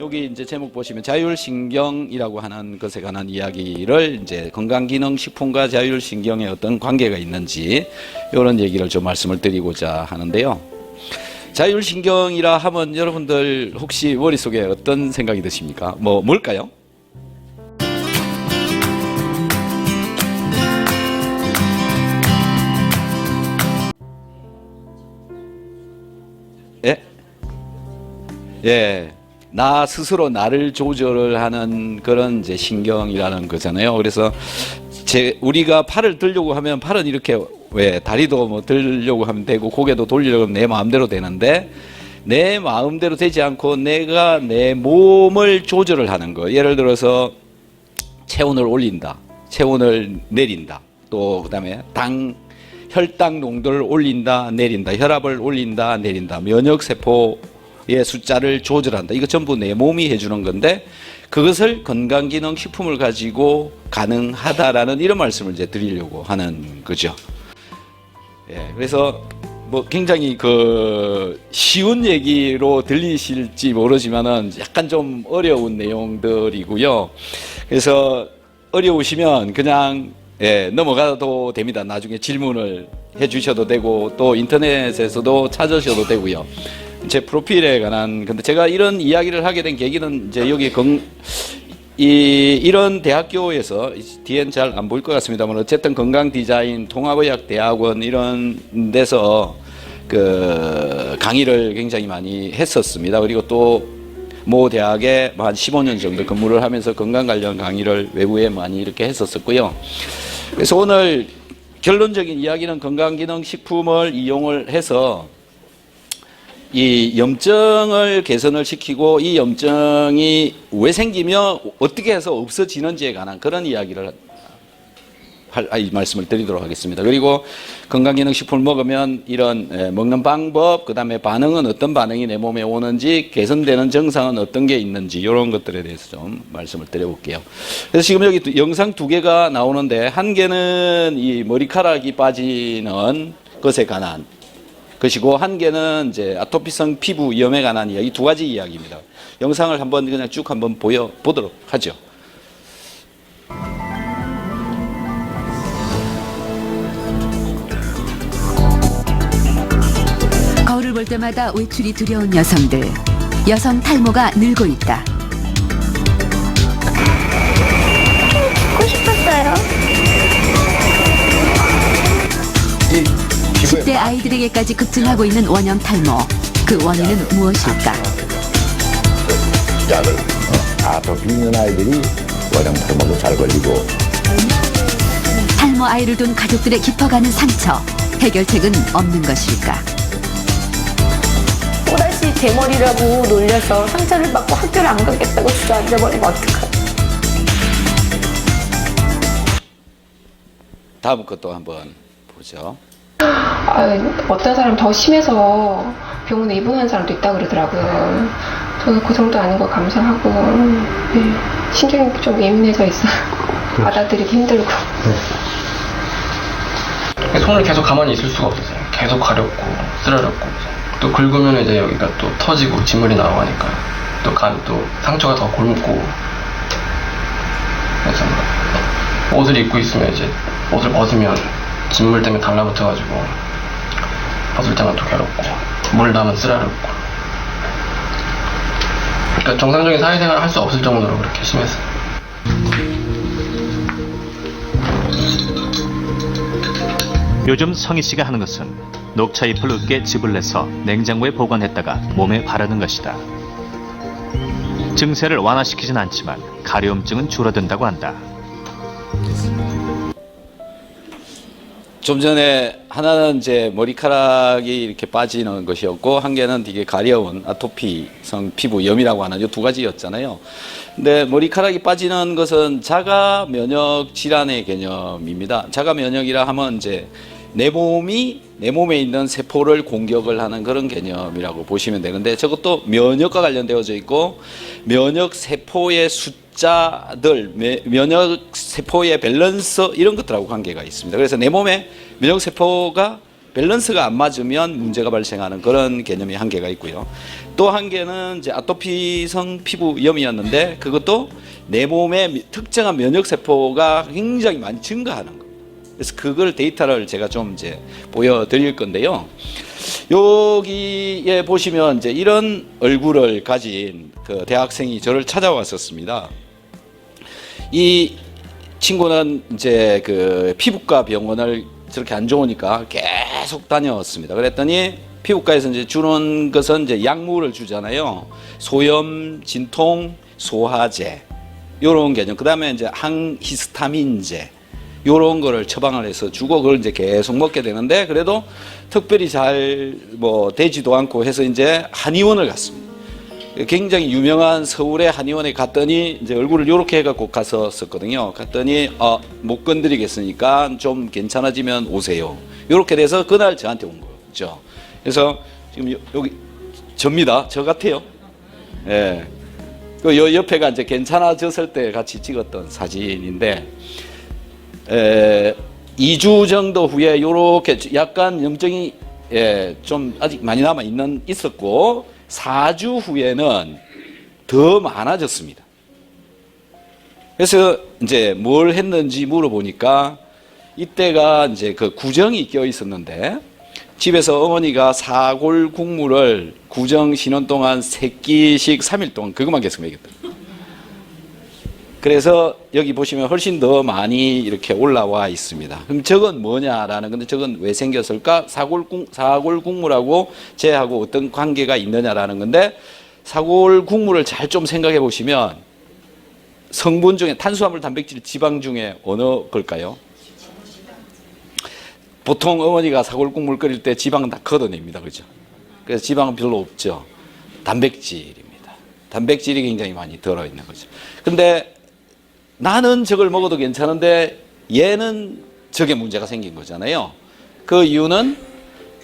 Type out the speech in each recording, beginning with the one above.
여기 이제 제목 보시면 자율신경이라고 하는 것에 관한 이야기를 이제 건강기능식품과 자율신경의 어떤 관계가 있는지 이런 얘기를 좀 말씀을 드리고자 하는데요. 자율신경이라 하면 여러분들 혹시 머릿속에 어떤 생각이 드십니까? 뭘까요? 예? 예. 나 스스로 나를 조절을 하는 그런 이제 신경이라는 거잖아요. 그래서 우리가 팔을 들려고 하면 팔은 이렇게 다리도 뭐 들려고 하면 되고 고개도 돌리려고 하면 내 마음대로 되는데 내 마음대로 되지 않고 내가 내 몸을 조절을 하는 거. 예를 들어서 체온을 올린다, 체온을 내린다, 또 그다음에 혈당 농도를 올린다, 내린다, 혈압을 올린다, 내린다, 면역세포의 숫자를 조절한다. 이거 전부 내 몸이 해주는 건데 그것을 건강기능식품을 가지고 가능하다라는 이런 말씀을 이제 드리려고 하는 거죠. 예, 그래서 굉장히 쉬운 얘기로 들리실지 모르지만은 약간 좀 어려운 내용들이고요. 그래서 어려우시면 그냥 넘어가도 됩니다. 나중에 질문을 해주셔도 되고 또 인터넷에서도 찾으셔도 되고요. 제 프로필에 관한 근데 제가 이런 이야기를 하게 된 계기는 이제 여기 이런 대학교에서 뒤엔 잘 안 보일 것 같습니다만 어쨌든 건강디자인 통합의학대학원 이런 데서 강의를 굉장히 많이 했었습니다. 그리고 또 모 대학에 한 15년 정도 근무를 하면서 건강 관련 강의를 외부에 많이 이렇게 했었었고요. 그래서 오늘 결론적인 이야기는 건강기능식품을 이용을 해서 이 염증을 개선을 시키고 이 염증이 왜 생기며 어떻게 해서 없어지는지에 관한 그런 이야기를 이 말씀을 드리도록 하겠습니다. 그리고 건강기능식품을 먹으면 이런 먹는 방법, 그 다음에 반응은 어떤 반응이 내 몸에 오는지, 개선되는 증상은 어떤 게 있는지 이런 것들에 대해서 좀 말씀을 드려볼게요. 그래서 지금 여기 영상 두 개가 나오는데 한 개는 이 머리카락이 빠지는 것에 관한 것이고 한 개는 이제 아토피성 피부염에 관한 이야기, 두 가지 이야기입니다. 영상을 한번 그냥 쭉 한번 보도록 하죠. 거울을 볼 때마다 외출이 두려운 여성들. 여성 탈모가 늘고 있다. 듣고 싶었어요. 10대 아이들에게까지 급증하고 있는 원형 탈모. 그 원인은 무엇일까? 약을 아토피 있는 아이들이 원형 탈모도 잘 걸리고 탈모 아이를 둔 가족들의 깊어가는 상처. 해결책은 없는 것일까? 또다시 대머리라고 놀려서 상처를 받고 학교를 안 가겠다고 주저앉아버리면 어떡하지? 다음 것도 한번 보죠. 어떤 사람 더 심해서 병원에 입원한 사람도 있다고 그러더라고요. 저는 그 정도 아닌 거 감사하고 신경이 좀 예민해져 있어요. 받아들이기 힘들고. 손을 계속 가만히 있을 수가 없어요. 계속 가렵고 쓰라렸고 또 긁으면 이제 여기가 또 터지고 진물이 나오고 하니까 또 상처가 더 곪고 그래서 옷을 입고 있으면 이제 옷을 벗으면 진물 때문에 달라붙어가지고 벗을 때만 또 괴롭고 물 나면 쓰라렸고 그러니까 정상적인 사회생활을 할 수 없을 정도로 그렇게 심했어요. 요즘 성희 씨가 하는 것은 녹차잎을 으깨 즙을 내서 냉장고에 보관했다가 몸에 바르는 것이다. 증세를 완화시키진 않지만 가려움증은 줄어든다고 한다. 좀 전에 하나는 이제 머리카락이 이렇게 빠지는 것이었고 한 개는 되게 가려운 아토피성 피부염이라고 하는 이 두 가지였잖아요. 근데 머리카락이 빠지는 것은 자가 면역 질환의 개념입니다. 자가 면역이라 하면 이제 내 몸에 있는 세포를 공격을 하는 그런 개념이라고 보시면 되는데 저것도 면역과 관련되어져 있고 면역 세포의 숫자들, 면역 세포의 밸런스 이런 것들하고 관계가 있습니다. 그래서 내 몸에 면역 세포가 밸런스가 안 맞으면 문제가 발생하는 그런 개념이 한 개가 있고요. 또 한 개는 이제 아토피성 피부염이었는데 그것도 내 몸에 특정한 면역 세포가 굉장히 많이 증가하는 거. 그래서 그걸 데이터를 제가 좀 이제 보여드릴 건데요. 여기에 보시면 이제 이런 얼굴을 가진 그 대학생이 저를 찾아왔었습니다. 이 친구는 이제 그 피부과 병원을 저렇게 안 좋으니까 계속 다녔습니다. 그랬더니 피부과에서 이제 주는 것은 이제 약물을 주잖아요. 소염, 진통, 소화제 요런 개념. 그다음에 이제 항히스타민제 요런 거를 처방을 해서 주고 그걸 이제 계속 먹게 되는데 그래도 특별히 잘 뭐 되지도 않고 해서 이제 한의원을 갔습니다. 굉장히 유명한 서울의 한의원에 갔더니 이제 얼굴을 이렇게 해갖고 갔었거든요. 갔더니 못 건드리겠으니까 좀 괜찮아지면 오세요. 이렇게 돼서 그날 저한테 온 거죠. 그래서 지금 여기 접니다. 저 같아요. 예. 그 옆에가 이제 괜찮아졌을 때 같이 찍었던 사진인데 2주 정도 후에 이렇게 약간 염증이 좀 아직 많이 남아 있었고 4주 후에는 더 많아졌습니다. 그래서 이제 뭘 했는지 물어보니까 이때가 이제 그 구정이 껴 있었는데 집에서 어머니가 사골 국물을 구정 쉬는 동안 3끼씩 3일 동안 그것만 계속 먹였다. 그래서 여기 보시면 훨씬 더 많이 이렇게 올라와 있습니다. 그럼 저건 뭐냐라는 건데 저건 왜 생겼을까? 사골 국물하고 쟤하고 어떤 관계가 있느냐라는 건데 사골 국물을 잘 좀 생각해 보시면 성분 중에 탄수화물, 단백질, 지방 중에 어느 걸까요? 보통 어머니가 사골 국물 끓일 때 지방은 다 걷어냅니다. 그죠? 그래서 지방은 별로 없죠. 단백질입니다. 단백질이 굉장히 많이 들어있는 거죠. 근데 나는 저걸 먹어도 괜찮은데 얘는 저게 문제가 생긴 거잖아요. 그 이유는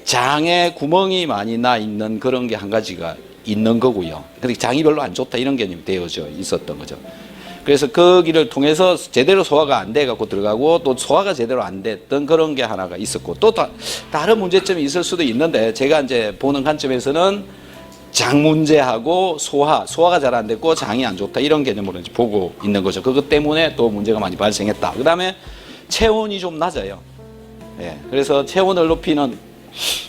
장에 구멍이 많이 나 있는 그런 게 한 가지가 있는 거고요. 근데 장이 별로 안 좋다 이런 개념이 되어져 있었던 거죠. 그래서 거기를 통해서 제대로 소화가 안 돼 갖고 들어가고 또 소화가 제대로 안 됐던 그런 게 하나가 있었고 또 다른 문제점이 있을 수도 있는데 제가 이제 보는 관점에서는 장 문제하고 소화가 잘 안 됐고 장이 안 좋다 이런 개념으로 이제 보고 있는 거죠. 그것 때문에 또 문제가 많이 발생했다. 그 다음에 체온이 좀 낮아요. 예, 그래서 체온을 높이는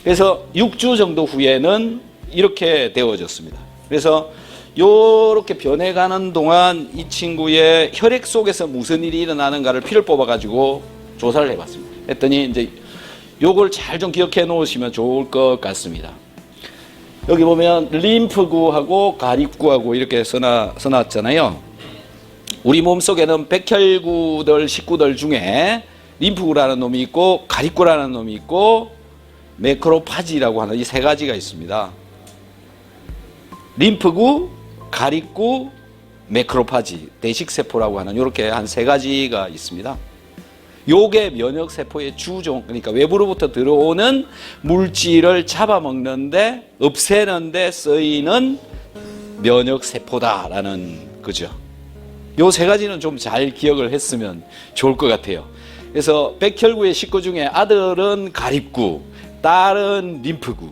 그래서 6주 정도 후에는 이렇게 되어졌습니다. 그래서 요렇게 변해가는 동안 이 친구의 혈액 속에서 무슨 일이 일어나는가를 피를 뽑아가지고 조사를 해봤습니다. 했더니 이제 요걸 잘 좀 기억해 놓으시면 좋을 것 같습니다. 여기 보면 림프구하고 가립구하고 이렇게 써놨잖아요. 우리 몸속에는 백혈구들, 식구들 중에 림프구라는 놈이 있고 가립구라는 놈이 있고 매크로파지라고 하는 이 세 가지가 있습니다. 림프구, 가립구, 매크로파지, 대식세포라고 하는 이렇게 한 세 가지가 있습니다. 요게 면역세포의 주종, 그러니까 외부로부터 들어오는 물질을 잡아먹는데 없애는데 쓰이는 면역세포다라는 거죠. 요 세 가지는 좀 잘 기억을 했으면 좋을 것 같아요. 그래서 백혈구의 식구 중에 아들은 가립구, 딸은 림프구.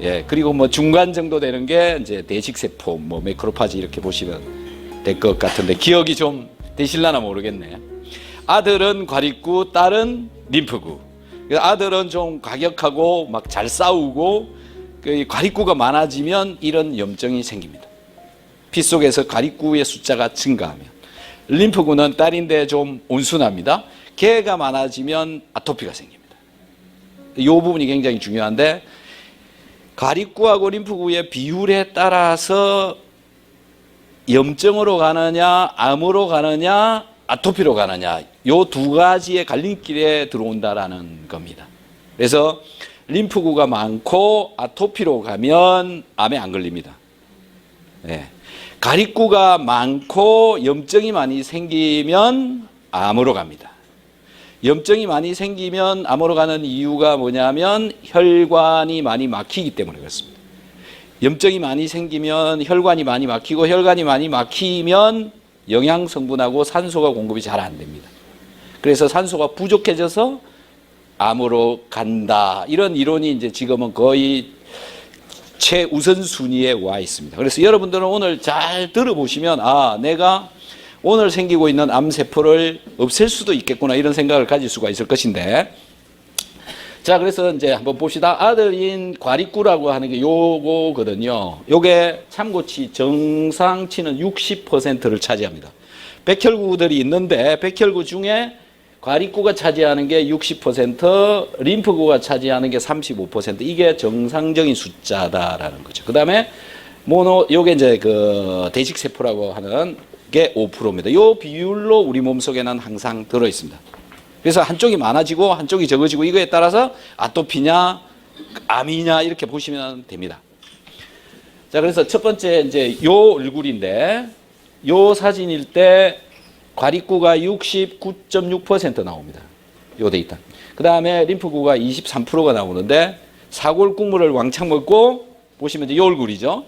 예, 그리고 뭐 중간 정도 되는 게 이제 대식세포, 뭐 매크로파지 이렇게 보시면 될 것 같은데 기억이 좀 되실라나 모르겠네. 아들은 가립구, 딸은 림프구. 아들은 좀 과격하고 막 잘 싸우고 그 가립구가 많아지면 이런 염증이 생깁니다. 피 속에서 가립구의 숫자가 증가하면. 림프구는 딸인데 좀 온순합니다. 개가 많아지면 아토피가 생깁니다. 이 부분이 굉장히 중요한데 가립구하고 림프구의 비율에 따라서 염증으로 가느냐, 암으로 가느냐, 아토피로 가느냐, 요 두 가지의 갈림길에 들어온다라는 겁니다. 그래서 림프구가 많고 아토피로 가면 암에 안 걸립니다. 네. 가립구가 많고 염증이 많이 생기면 암으로 갑니다. 염증이 많이 생기면 암으로 가는 이유가 뭐냐면 혈관이 많이 막히기 때문에 그렇습니다. 염증이 많이 생기면 혈관이 많이 막히고 혈관이 많이 막히면 영양 성분하고 산소가 공급이 잘 안 됩니다. 그래서 산소가 부족해져서 암으로 간다. 이런 이론이 이제 지금은 거의 최우선 순위에 와 있습니다. 그래서 여러분들은 오늘 잘 들어보시면 아, 내가 오늘 생기고 있는 암세포를 없앨 수도 있겠구나 이런 생각을 가질 수가 있을 것인데, 자, 그래서 이제 한번 봅시다. 아들인 과립구라고 하는 게 요거거든요. 요게 참고치 정상치는 60%를 차지합니다. 백혈구들이 있는데 백혈구 중에 과립구가 차지하는 게 60%, 림프구가 차지하는 게 35%. 이게 정상적인 숫자다라는 거죠. 그 다음에 요게 이제 그 대식세포라고 하는 게 5%입니다. 요 비율로 우리 몸속에는 항상 들어 있습니다. 그래서 한쪽이 많아지고 한쪽이 적어지고 이거에 따라서 아토피냐, 암이냐 이렇게 보시면 됩니다. 자, 그래서 첫 번째 이제 요 얼굴인데 요 사진일 때 과립구가 69.6% 나옵니다. 요 데이터. 그 다음에 림프구가 23%가 나오는데 사골 국물을 왕창 먹고 보시면 이제 요 얼굴이죠.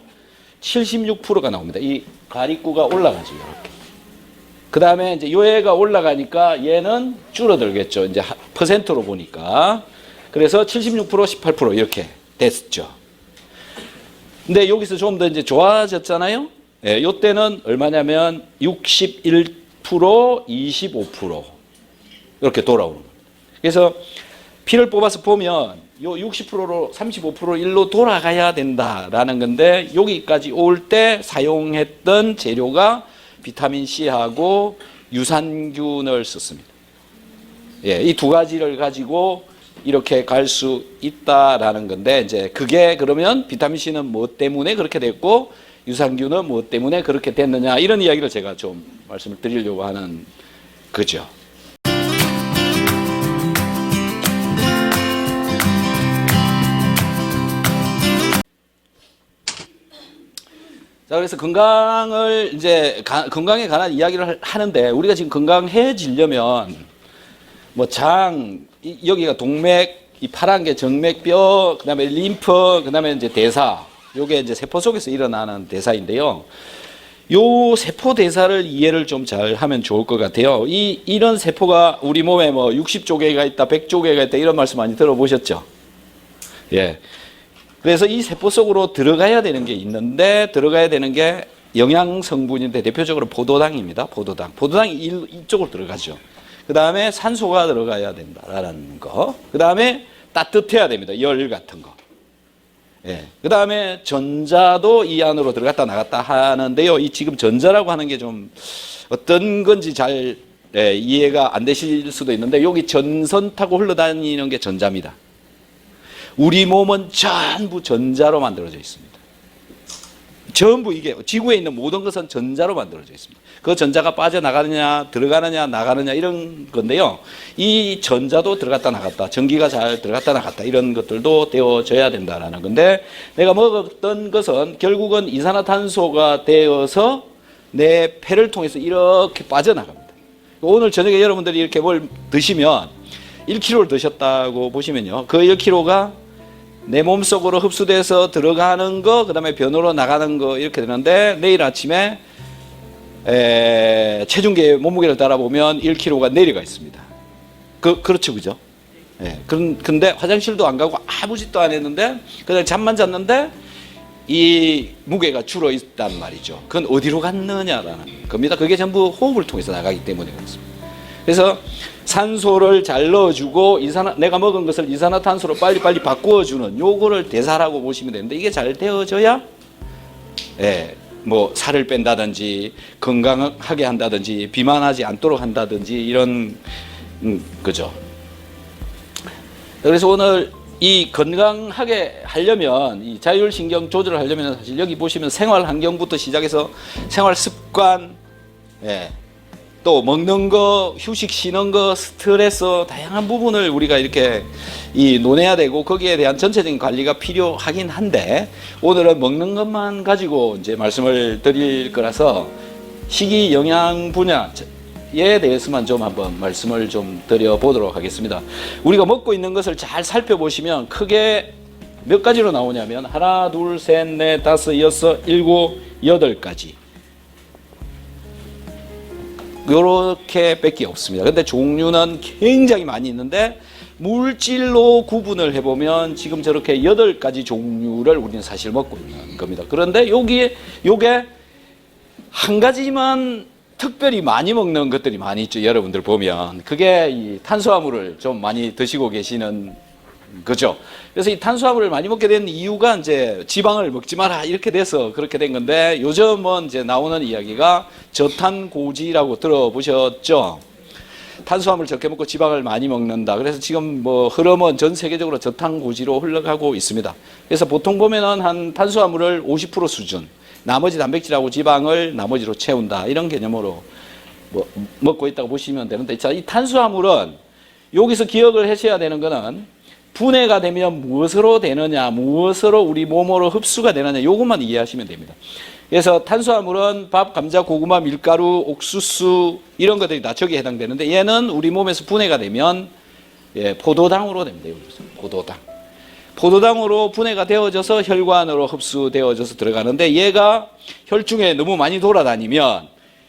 76%가 나옵니다. 이 과립구가 올라가죠. 이렇게. 그 다음에 이제 요 애가 올라가니까 얘는 줄어들겠죠. 이제 퍼센트로 보니까. 그래서 76%, 18% 이렇게 됐죠. 근데 여기서 좀 더 이제 좋아졌잖아요. 예, 요 때는 얼마냐면 61%, 25% 이렇게 돌아오는 거예요. 그래서 피를 뽑아서 보면 요 60%로 35% 일로 돌아가야 된다라는 건데 여기까지 올 때 사용했던 재료가 비타민 C하고 유산균을 썼습니다. 예, 이 두 가지를 가지고 이렇게 갈 수 있다라는 건데 이제 그게 그러면 비타민 C는 뭐 때문에 그렇게 됐고 유산균은 뭐 때문에 그렇게 됐느냐 이런 이야기를 제가 좀 말씀을 드리려고 하는 거죠. 자, 그래서 건강을 이제 건강에 관한 이야기를 하는데 우리가 지금 건강해지려면 뭐 여기가 동맥, 이 파란 게 정맥뼈, 그다음에 림프, 그다음에 이제 대사. 요게 이제 세포 속에서 일어나는 대사인데요. 요 세포 대사를 이해를 좀 잘 하면 좋을 것 같아요. 이런 세포가 우리 몸에 뭐 60조 개가 있다, 100조 개가 있다 이런 말씀 많이 들어보셨죠? 예. 그래서 이 세포 속으로 들어가야 되는 게 있는데 들어가야 되는 게 영양 성분인데 대표적으로 포도당입니다. 포도당이 이쪽으로 들어가죠. 그 다음에 산소가 들어가야 된다라는 거. 그 다음에 따뜻해야 됩니다. 열 같은 거. 예. 그 다음에 전자도 이 안으로 들어갔다 나갔다 하는데요. 이 지금 전자라고 하는 게 좀 어떤 건지 잘 이해가 안 되실 수도 있는데 여기 전선 타고 흘러다니는 게 전자입니다. 우리 몸은 전부 전자로 만들어져 있습니다. 전부 이게 지구에 있는 모든 것은 전자로 만들어져 있습니다. 그 전자가 빠져나가느냐 들어가느냐 나가느냐 이런 건데요. 이 전자도 들어갔다 나갔다 전기가 잘 들어갔다 나갔다 이런 것들도 되어져야 된다는 건데 내가 먹었던 것은 결국은 이산화탄소가 되어서 내 폐를 통해서 이렇게 빠져나갑니다. 오늘 저녁에 여러분들이 이렇게 뭘 드시면 1kg를 드셨다고 보시면요. 그 1kg가 내 몸속으로 흡수돼서 들어가는 거, 그 다음에 변으로 나가는 거 이렇게 되는데 내일 아침에 체중계 몸무게를 따라보면 1kg가 내려가 있습니다. 그렇죠, 그죠? 예. 근데 화장실도 안 가고 아무 짓도 안 했는데 그냥 잠만 잤는데 이 무게가 줄어 있단 말이죠. 그건 어디로 갔느냐라는 겁니다. 그게 전부 호흡을 통해서 나가기 때문에 그렇습니다. 그래서 산소를 잘 넣어주고 내가 먹은 것을 이산화탄소로 빨리빨리 바꾸어주는 요거를 대사라고 보시면 되는데 이게 잘 되어져야 뭐 살을 뺀다든지 건강하게 한다든지 비만하지 않도록 한다든지 이런 거죠. 그래서 오늘 이 건강하게 하려면 이 자율신경 조절을 하려면 사실 여기 보시면 생활 환경부터 시작해서 생활 습관, 또 먹는 거, 휴식 쉬는 거, 스트레스 다양한 부분을 우리가 이렇게 논해야 되고 거기에 대한 전체적인 관리가 필요하긴 한데 오늘은 먹는 것만 가지고 이제 말씀을 드릴 거라서 식이 영양 분야에 대해서만 좀 한번 말씀을 좀 드려보도록 하겠습니다. 우리가 먹고 있는 것을 잘 살펴보시면 크게 몇 가지로 나오냐면 하나, 둘, 셋, 넷, 다섯, 여섯, 일곱, 여덟 가지. 요렇게 밖에 없습니다. 근데 종류는 굉장히 많이 있는데 물질로 구분을 해보면 지금 저렇게 8가지 종류를 우리는 사실 먹고 있는 겁니다. 그런데 요게 한 가지만 특별히 많이 먹는 것들이 많이 있죠. 여러분들 보면 그게 이 탄수화물을 좀 많이 드시고 계시는 거죠. 그래서 이 탄수화물을 많이 먹게 된 이유가 이제 지방을 먹지 마라 이렇게 돼서 그렇게 된 건데, 요즘은 이제 나오는 이야기가 저탄고지라고 들어보셨죠? 탄수화물 적게 먹고 지방을 많이 먹는다. 그래서 지금 뭐 흐름은 전 세계적으로 저탄고지로 흘러가고 있습니다. 그래서 보통 보면은 한 탄수화물을 50% 수준, 나머지 단백질하고 지방을 나머지로 채운다, 이런 개념으로 뭐 먹고 있다고 보시면 되는데, 자, 이 탄수화물은 여기서 기억을 하셔야 되는 거는 분해가 되면 무엇으로 되느냐, 무엇으로 우리 몸으로 흡수가 되느냐, 요것만 이해하시면 됩니다. 그래서 탄수화물은 밥, 감자, 고구마, 밀가루, 옥수수 이런 것들이 다 저기에 해당되는데, 얘는 우리 몸에서 분해가 되면 포도당으로 됩니다. 여기서 포도당으로 분해가 되어져서 혈관으로 흡수되어져서 들어가는데, 얘가 혈중에 너무 많이 돌아다니면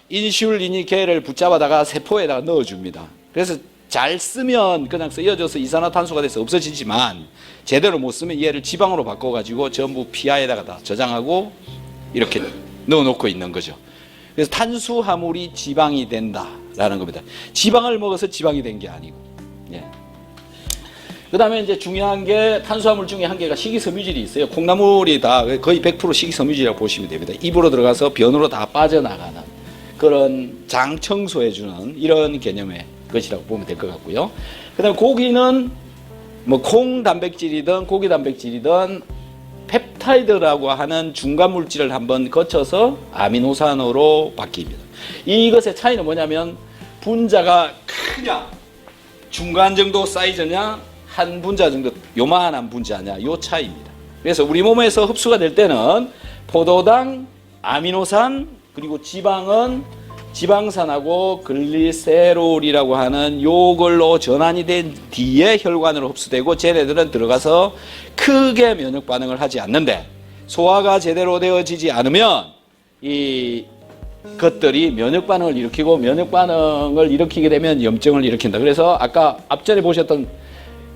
인슐린이 걔를 붙잡아다가 세포에다가 넣어줍니다. 그래서 잘 쓰면 그냥 쓰여져서 이산화탄소가 돼서 없어지지만, 제대로 못 쓰면 얘를 지방으로 바꿔가지고 전부 피하에다가 다 저장하고 이렇게 넣어놓고 있는 거죠. 그래서 탄수화물이 지방이 된다라는 겁니다. 지방을 먹어서 지방이 된 게 아니고. 예. 그 다음에 이제 중요한 게, 탄수화물 중에 한 개가 식이섬유질이 있어요. 콩나물이 다 거의 100% 식이섬유질이라고 보시면 됩니다. 입으로 들어가서 변으로 다 빠져나가는 그런 장 청소해주는 이런 개념의 것이라고 보면 될 것 같고요. 그 다음에 고기는 뭐 콩 단백질이든 고기 단백질이든 펩타이드라고 하는 중간 물질을 한번 거쳐서 아미노산으로 바뀝니다. 이것의 차이는 뭐냐면, 분자가 크냐, 중간 정도 사이즈냐, 한 분자 정도 요만한 분자냐, 요 차이입니다. 그래서 우리 몸에서 흡수가 될 때는 포도당, 아미노산, 그리고 지방은 지방산하고 글리세롤이라고 하는 요걸로 전환이 된 뒤에 혈관으로 흡수되고, 쟤네들은 들어가서 크게 면역 반응을 하지 않는데, 소화가 제대로 되어지지 않으면 이 것들이 면역 반응을 일으키고, 면역 반응을 일으키게 되면 염증을 일으킨다. 그래서 아까 앞전에 보셨던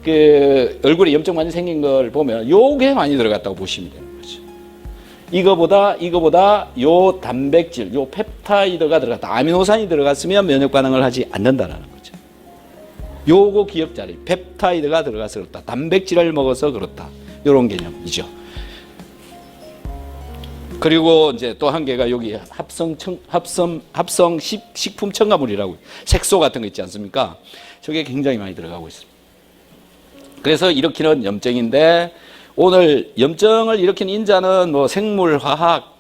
그 얼굴에 염증 많이 생긴 걸 보면 요게 많이 들어갔다고 보시면 되는 거죠. 이거보다 요 단백질, 요 펩타이드가 들어갔다, 아미노산이 들어갔으면 면역 반응을 하지 않는다라는 거죠. 요거 기억 자리, 펩타이드가 들어가서 그렇다, 단백질을 먹어서 그렇다, 요런 개념이죠. 그리고 이제 또 한 개가 여기 합성 식품 첨가물이라고, 색소 같은 거 있지 않습니까? 저게 굉장히 많이 들어가고 있습니다. 그래서 일으키는 염증인데, 오늘 염증을 일으키는 인자는 뭐 생물, 화학,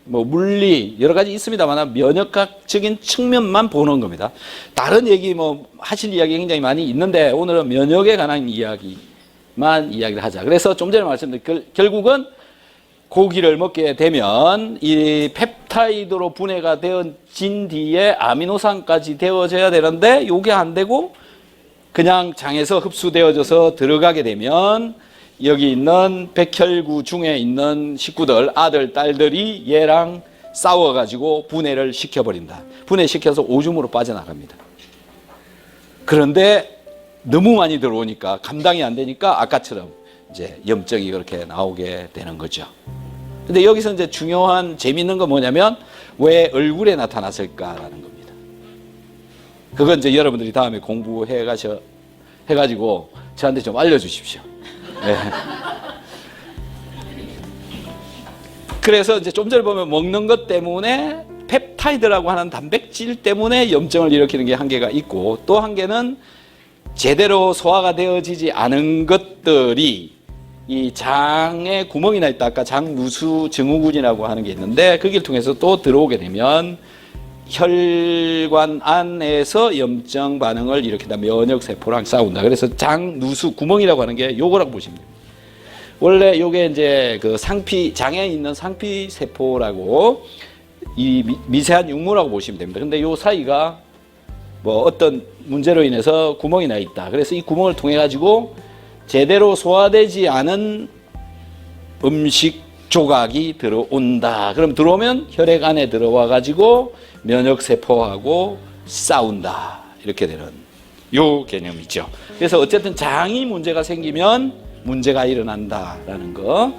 뭐 물리 여러 가지 있습니다만 면역학적인 측면만 보는 겁니다. 다른 얘기 뭐 하실 이야기 굉장히 많이 있는데, 오늘은 면역에 관한 이야기를 하자. 그래서 좀 전에 말씀드린 결국은 고기를 먹게 되면 이 펩타이드로 분해가 되어진 뒤에 아미노산까지 되어져야 되는데, 요게 안 되고 그냥 장에서 흡수되어져서 들어가게 되면 여기 있는 백혈구 중에 있는 식구들, 아들, 딸들이 얘랑 싸워가지고 분해를 시켜버린다. 분해시켜서 오줌으로 빠져나갑니다. 그런데 너무 많이 들어오니까 감당이 안 되니까 아까처럼 이제 염증이 그렇게 나오게 되는 거죠. 근데 여기서 이제 중요한 재미있는 건 뭐냐면, 왜 얼굴에 나타났을까라는 겁니다. 그건 이제 여러분들이 다음에 해가지고 저한테 좀 알려주십시오. 네. 그래서 이제 좀 전에 보면 먹는 것 때문에, 펩타이드라고 하는 단백질 때문에 염증을 일으키는 게 한 개가 있고, 또 한 개는 제대로 소화가 되어지지 않은 것들이 이 장에 구멍이 나 있다. 아까 장누수 증후군이라고 하는 게 있는데, 거기를 통해서 또 들어오게 되면 혈관 안에서 염증 반응을 일으킨다. 면역세포랑 싸운다. 그래서 장누수 구멍이라고 하는 게 요거라고 보시면 됩니다. 원래 요게 이제 그 장에 있는 상피세포라고, 이 미세한 육모라고 보시면 됩니다. 근데 요 사이가 뭐 어떤 문제로 인해서 구멍이 나 있다. 그래서 이 구멍을 통해 가지고 제대로 소화되지 않은 음식 조각이 들어온다. 그럼 들어오면 혈액 안에 들어와 가지고 면역세포하고 싸운다. 이렇게 되는 요 개념이죠. 그래서 어쨌든 장이 문제가 생기면 문제가 일어난다라는 거.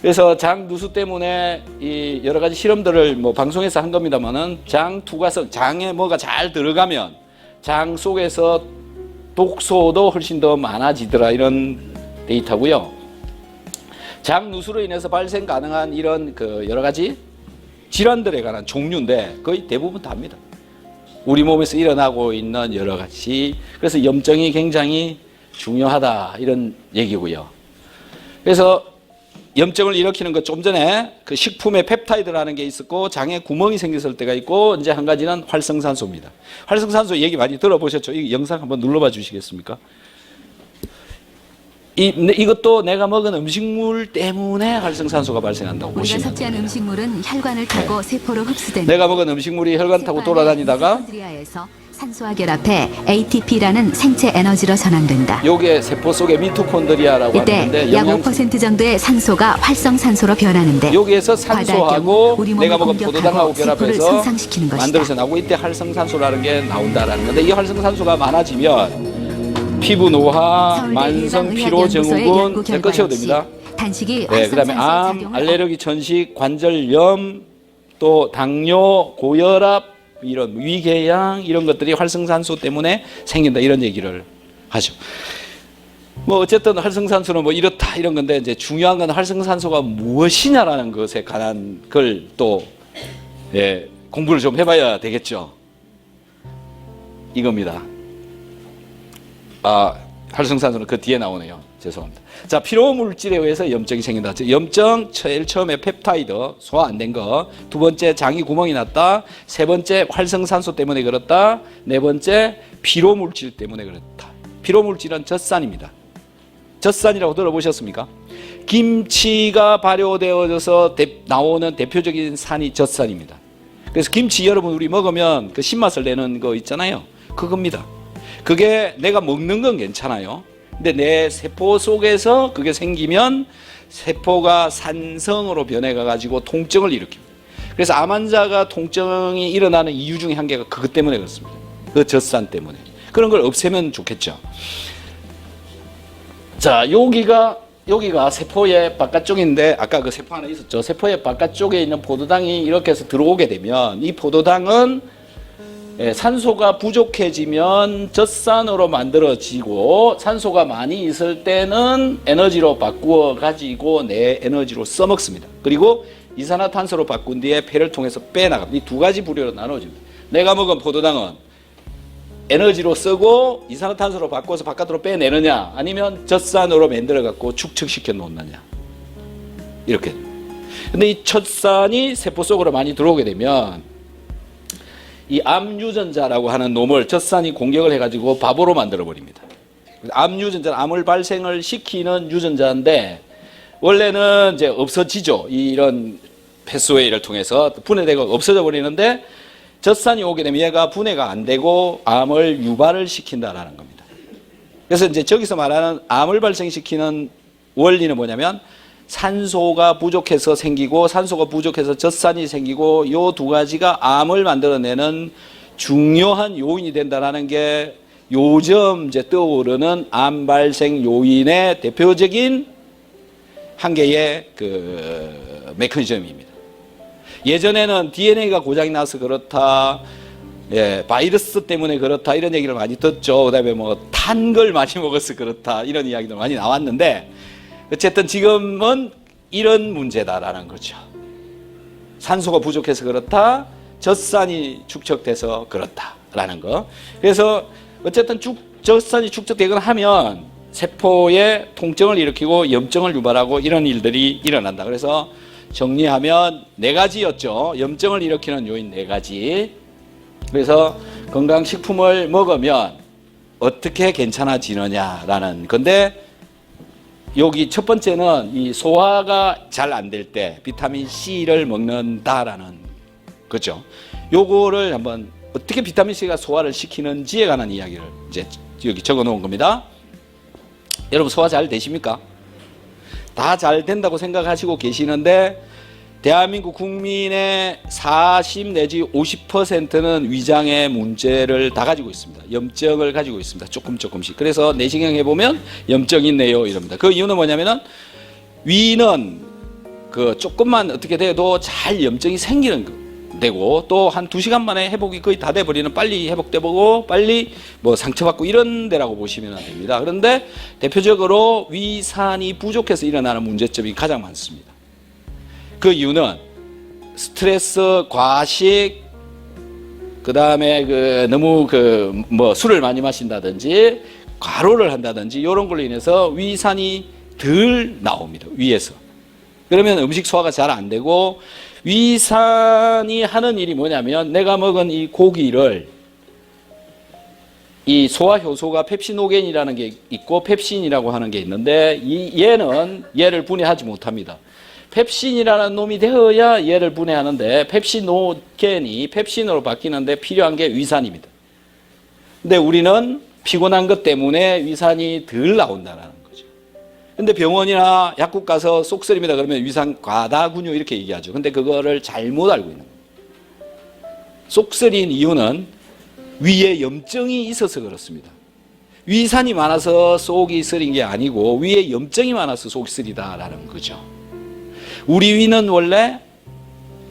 그래서 장 누수 때문에 이 여러 가지 실험들을 뭐 방송에서 한 겁니다만은 장 투과성, 장에 뭐가 잘 들어가면 장 속에서 독소도 훨씬 더 많아지더라, 이런 데이터고요. 장 누수로 인해서 발생 가능한 이런 그 여러 가지 질환들에 관한 종류인데 거의 대부분 다입니다. 우리 몸에서 일어나고 있는 여러 가지. 그래서 염증이 굉장히 중요하다, 이런 얘기고요. 그래서 염증을 일으키는 것, 좀 전에 그 식품에 펩타이드라는 게 있었고 장에 구멍이 생겼을 때가 있고, 이제 한 가지는 활성산소입니다. 활성산소 얘기 많이 들어보셨죠? 이 영상 한번 눌러봐 주시겠습니까? 이것도 내가 먹은 음식물 때문에 활성산소가 발생한다고 우리가 보시면 섭취한 음식물은 혈관을 타고 세포로 흡수됩니다. 내가 먹은 음식물이 혈관 타고 돌아다니다가 미토콘드리아에서 산소와 결합해 ATP라는 생체 에너지로 전환된다. 요게 세포 속의 미토콘드리아라고 이때 하는데 약 영양 5% 정도의 산소가 활성산소로 변하는데 여기에서 산소하고 우리 몸을 내가 먹은 공격하고 포도당하고 세포를 결합해서 손상시키는 것이다. 만들어서 나오고, 이때 활성산소라는 게 나온다라는 건데, 이 활성산소가 많아지면 피부 노화, 만성 피로 증후군, 끝이어도 됩니다. 단식이 네, 그다음에 암, 알레르기, 천식, 관절염, 또 당뇨, 고혈압, 이런 위궤양, 이런 것들이 활성산소 때문에 생긴다, 이런 얘기를 하죠. 뭐 어쨌든 활성산소는 뭐 이렇다, 이런 건데, 이제 중요한 건 활성산소가 무엇이냐라는 것에 관한 걸 또 공부를 좀 해봐야 되겠죠. 이겁니다. 활성산소는 그 뒤에 나오네요. 죄송합니다. 자, 피로 물질에 의해서 염증이 생긴다. 염증, 제일 처음에 펩타이드, 소화 안 된 거. 두 번째, 장이 구멍이 났다. 세 번째, 활성산소 때문에 그렇다. 네 번째, 피로 물질 때문에 그렇다. 피로 물질은 젖산입니다. 젖산이라고 들어보셨습니까? 김치가 발효되어져서 나오는 대표적인 산이 젖산입니다. 그래서 김치 여러분 우리 먹으면 그 신맛을 내는 거 있잖아요. 그겁니다. 그게 내가 먹는 건 괜찮아요. 근데 내 세포 속에서 그게 생기면 세포가 산성으로 변해가 가지고 통증을 일으킵니다. 그래서 암 환자가 통증이 일어나는 이유 중에 한 개가 그것 때문에 그렇습니다. 그 젖산 때문에. 그런 걸 없애면 좋겠죠. 자, 여기가 세포의 바깥쪽인데, 아까 그 세포 하나 있었죠. 세포의 바깥쪽에 있는 포도당이 이렇게 해서 들어오게 되면, 이 포도당은 산소가 부족해지면 젖산으로 만들어지고, 산소가 많이 있을 때는 에너지로 바꾸어 가지고 내 에너지로 써먹습니다. 그리고 이산화탄소로 바꾼 뒤에 폐를 통해서 빼나갑니다. 이 두 가지 부류로 나눠집니다. 내가 먹은 포도당은 에너지로 쓰고 이산화탄소로 바꿔서 바깥으로 빼내느냐, 아니면 젖산으로 만들어 갖고 축적시켜 놓느냐, 이렇게. 근데 이 젖산이 세포 속으로 많이 들어오게 되면 이 암 유전자라고 하는 놈을 젖산이 공격을 해가지고 바보로 만들어 버립니다. 암 유전자는 암을 발생을 시키는 유전자인데, 원래는 이제 없어지죠. 이런 패스웨이를 통해서 분해되고 없어져 버리는데, 젖산이 오게 되면 얘가 분해가 안 되고 암을 유발을 시킨다라는 겁니다. 그래서 이제 저기서 말하는 암을 발생시키는 원리는 뭐냐면, 산소가 부족해서 생기고 산소가 부족해서 젖산이 생기고, 요 두 가지가 암을 만들어내는 중요한 요인이 된다라는 게 요즘 이제 떠오르는 암 발생 요인의 대표적인 한 개의 그 메커니즘입니다. 예전에는 DNA가 고장이 나서 그렇다, 바이러스 때문에 그렇다, 이런 얘기를 많이 듣죠. 그다음에 뭐 탄 걸 많이 먹어서 그렇다, 이런 이야기도 많이 나왔는데, 어쨌든 지금은 이런 문제다라는 거죠. 산소가 부족해서 그렇다, 젖산이 축적돼서 그렇다라는 거. 그래서 어쨌든 젖산이 축적되거나 하면 세포에 통증을 일으키고 염증을 유발하고 이런 일들이 일어난다. 그래서 정리하면 네 가지였죠. 염증을 일으키는 요인 네 가지. 그래서 건강식품을 먹으면 어떻게 괜찮아지느냐라는 건데, 여기 첫 번째는 이 소화가 잘 안 될 때 비타민 C를 먹는다라는 거죠. 요거를 한번 어떻게 비타민 C가 소화를 시키는지에 관한 이야기를 이제 여기 적어 놓은 겁니다. 여러분 소화 잘 되십니까? 다 잘 된다고 생각하시고 계시는데, 대한민국 국민의 40 내지 50%는 위장의 문제를 다 가지고 있습니다. 염증을 가지고 있습니다. 조금씩. 그래서 내시경 해보면 염증이 있네요 이럽니다. 그 이유는 뭐냐면은 위는 그 조금만 어떻게 돼도 잘 염증이 생기는 거 되고 또 한 2시간 만에 회복이 거의 다 돼버리는 빨리 회복되고 빨리 뭐 상처받고 이런 데라고 보시면 됩니다. 그런데 대표적으로 위산이 부족해서 일어나는 문제점이 가장 많습니다. 그 이유는 스트레스, 과식, 그 다음에 너무 뭐 술을 많이 마신다든지 과로를 한다든지 이런 걸로 인해서 위산이 덜 나옵니다. 위에서. 그러면 음식 소화가 잘 안 되고 위산이 하는 일이 뭐냐면 내가 먹은 이 고기를 이 소화 효소가 펩시노겐이라는 게 있고 펩신이라고 하는 게 있는데 얘는 얘를 분해하지 못합니다. 펩신이라는 놈이 되어야 얘를 분해하는데 펩시노겐이 펩신으로 바뀌는데 필요한 게 위산입니다. 근데 우리는 피곤한 것 때문에 위산이 덜 나온다는 거죠. 근데 병원이나 약국 가서 쏙쓰립니다 그러면 위산 과다군요 이렇게 얘기하죠. 근데 그거를 잘못 알고 있는 거예요. 쏙쓰린 이유는 위에 염증이 있어서 그렇습니다. 위산이 많아서 속이 쓰린 게 아니고 위에 염증이 많아서 속이 쓰리다라는 거죠. 우리 위는 원래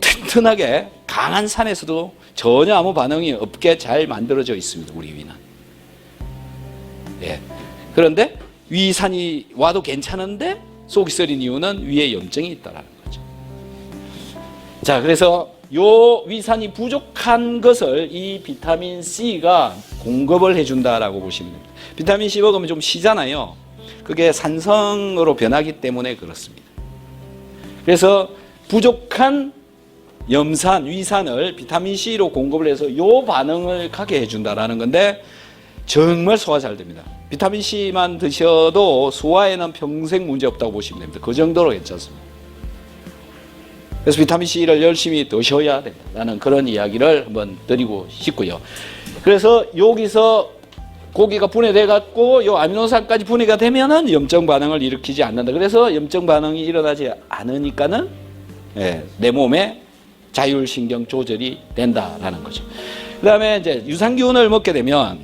튼튼하게 강한 산에서도 전혀 아무 반응이 없게 잘 만들어져 있습니다. 우리 위는. 예. 그런데 위산이 와도 괜찮은데 속이 쓰린 이유는 위에 염증이 있다라는 거죠. 자, 그래서 요 위산이 부족한 것을 이 비타민 C가 공급을 해준다라고 보시면 됩니다. 비타민 C 먹으면 좀 쉬잖아요. 그게 산성으로 변하기 때문에 그렇습니다. 그래서 부족한 염산, 위산을 비타민 C로 공급을 해서 요 반응을 가게 해준다라는 건데 정말 소화 잘 됩니다. 비타민 C만 드셔도 소화에는 평생 문제 없다고 보시면 됩니다. 그 정도로 괜찮습니다. 그래서 비타민 C를 열심히 드셔야 된다는 그런 이야기를 한번 드리고 싶고요. 그래서 여기서 고기가 분해돼 갖고 요 아미노산까지 분해가 되면은 염증 반응을 일으키지 않는다. 그래서 염증 반응이 일어나지 않으니까는 내 몸에 자율신경 조절이 된다라는 거죠. 그다음에 이제 유산균을 먹게 되면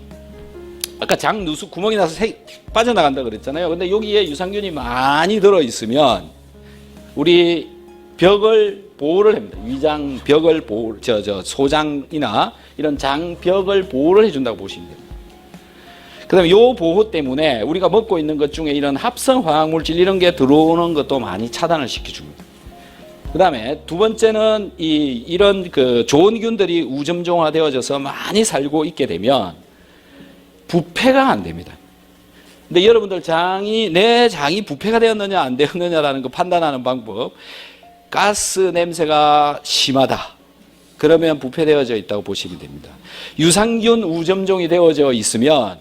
아까 장 누수 구멍이 나서 빠져나간다 그랬잖아요. 근데 여기에 유산균이 많이 들어 있으면 우리 벽을 보호를 합니다. 위장 벽을 보호, 소장이나 이런 장벽을 보호를 해준다고 보시면 됩니다. 그 다음에 요 보호 때문에 우리가 먹고 있는 것 중에 이런 합성 화학물질 이런 게 들어오는 것도 많이 차단을 시켜줍니다. 그 다음에 두 번째는 이런 좋은 균들이 우점종화되어져서 많이 살고 있게 되면 부패가 안 됩니다. 근데 여러분들 내 장이 부패가 되었느냐 안 되었느냐라는 거 판단하는 방법, 가스 냄새가 심하다. 그러면 부패되어져 있다고 보시면 됩니다. 유산균 우점종이 되어져 있으면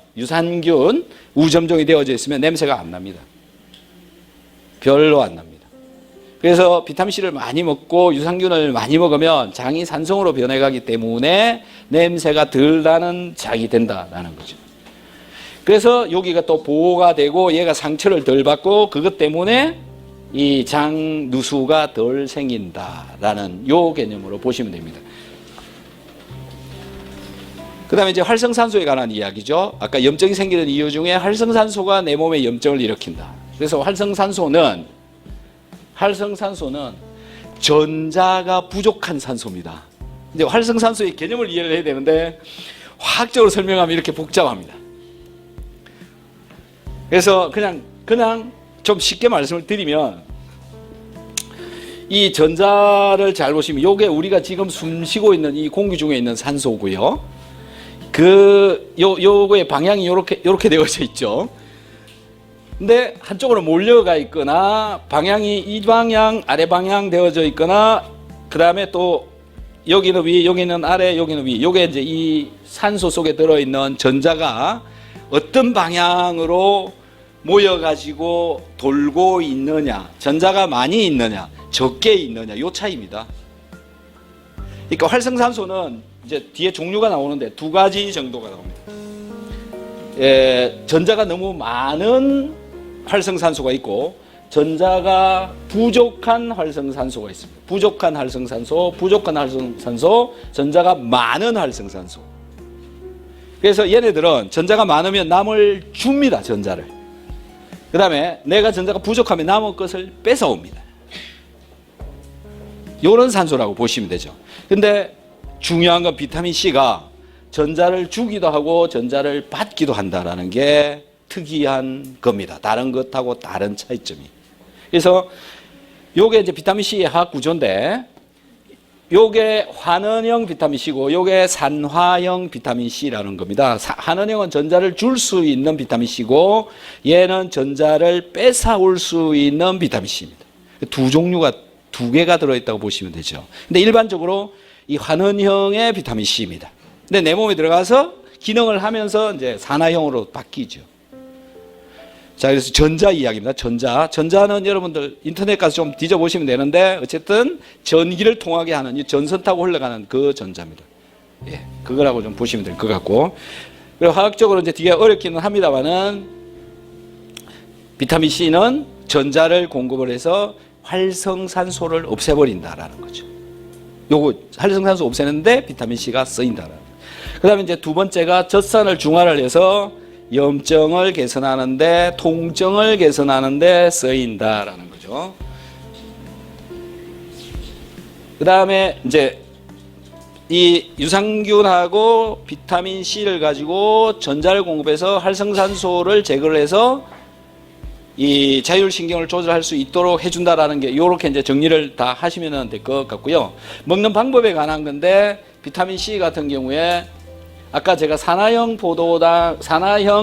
냄새가 안 납니다. 별로 안 납니다. 그래서 비타민C를 많이 먹고 유산균을 많이 먹으면 장이 산성으로 변해가기 때문에 냄새가 덜 나는 장이 된다라는 거죠. 그래서 여기가 또 보호가 되고 얘가 상처를 덜 받고 그것 때문에 이 장 누수가 덜 생긴다라는 요 개념으로 보시면 됩니다. 그 다음에 이제 활성산소에 관한 이야기죠. 아까 염증이 생기는 이유 중에 활성산소가 내 몸에 염증을 일으킨다. 그래서 활성산소는 전자가 부족한 산소입니다. 이제 활성산소의 개념을 이해를 해야 되는데 화학적으로 설명하면 이렇게 복잡합니다. 그래서 그냥 좀 쉽게 말씀을 드리면 이 전자를 잘 보시면 요게 우리가 지금 숨 쉬고 있는 이 공기 중에 있는 산소고요. 요거의 방향이 요렇게 되어져 있죠. 근데 한쪽으로 몰려가 있거나 방향이 이 방향, 아래 방향 되어져 있거나 그 다음에 또 여기는 위, 여기는 아래, 여기는 위. 요게 이제 이 산소 속에 들어있는 전자가 어떤 방향으로 모여가지고 돌고 있느냐, 전자가 많이 있느냐, 적게 있느냐, 요 차이입니다. 그러니까 활성산소는 이제 뒤에 종류가 나오는데 두 가지 정도가 나옵니다. 전자가 너무 많은 활성산소가 있고 전자가 부족한 활성산소가 있습니다. 부족한 활성산소, 전자가 많은 활성산소. 그래서 얘네들은 전자가 많으면 남을 줍니다, 전자를. 그 다음에 내가 전자가 부족하면 남은 것을 뺏어옵니다. 이런 산소라고 보시면 되죠. 근데 중요한 건 비타민 C가 전자를 주기도 하고 전자를 받기도 한다는 게 특이한 겁니다. 다른 것하고 다른 차이점이. 그래서 요게 이제 비타민 C의 화학 구조인데, 요게 환원형 비타민 C고 요게 산화형 비타민 C라는 겁니다. 환원형은 전자를 줄 수 있는 비타민 C고 얘는 전자를 뺏어올 수 있는 비타민 C입니다. 두 종류가 두 개가 들어있다고 보시면 되죠. 근데 일반적으로 이 환원형의 비타민 C입니다. 근데 내 몸에 들어가서 기능을 하면서 이제 산화형으로 바뀌죠. 자, 그래서 전자 이야기입니다. 전자는 여러분들 인터넷 가서 좀 뒤져보시면 되는데, 어쨌든 전기를 통하게 하는, 이 전선 타고 흘러가는 그 전자입니다. 예, 그거라고 좀 보시면 될 것 같고. 그리고 화학적으로 이제 되게 어렵기는 합니다만은, 비타민 C는 전자를 공급을 해서 활성산소를 없애버린다라는 거죠. 요거 활성산소 없애는데 비타민 C가 쓰인다라는. 그 다음에 이제 두 번째가 젖산을 중화를 해서 염증을 개선하는데, 통증을 개선하는데 쓰인다라는 거죠. 그 다음에 이제 이 유산균하고 비타민 C를 가지고 전자를 공급해서 활성산소를 제거를 해서 이 자율신경을 조절할 수 있도록 해준다라는 게, 요렇게 이제 정리를 다 하시면 될 것 같고요. 먹는 방법에 관한 건데, 비타민 C 같은 경우에 아까 제가 산화형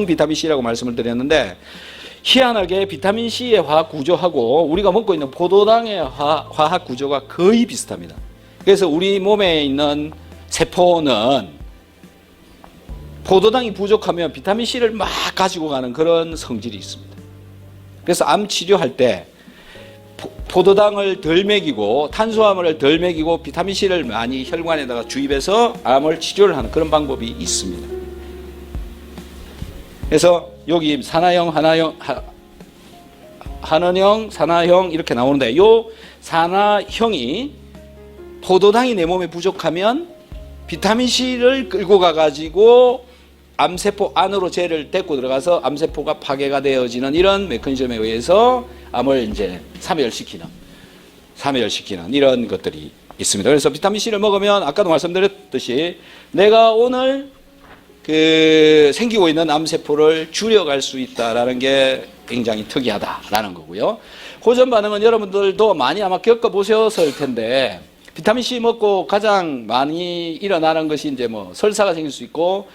비타민 C라고 말씀을 드렸는데, 희한하게 비타민 C의 화학 구조하고 우리가 먹고 있는 포도당의 화학 구조가 거의 비슷합니다. 그래서 우리 몸에 있는 세포는 포도당이 부족하면 비타민 C를 막 가지고 가는 그런 성질이 있습니다. 그래서 암 치료할 때 포도당을 덜 먹이고 탄수화물을 덜 먹이고 비타민 C를 많이 혈관에다가 주입해서 암을 치료를 하는 그런 방법이 있습니다. 그래서 여기 산화형, 환원형, 산화형 이렇게 나오는데, 요 산화형이 포도당이 내 몸에 부족하면 비타민 C를 끌고 가가지고 암세포 안으로 쟤를 데리고 들어가서 암세포가 파괴가 되어지는 이런 메커니즘에 의해서 암을 이제 사멸시키는 이런 것들이 있습니다. 그래서 비타민 C를 먹으면 아까도 말씀드렸듯이 내가 오늘 생기고 있는 암세포를 줄여갈 수 있다라는 게 굉장히 특이하다라는 거고요. 호전 반응은 여러분들도 많이 아마 겪어보셨을 텐데, 비타민 C 먹고 가장 많이 일어나는 것이 이제 뭐 설사가 생길 수 있고,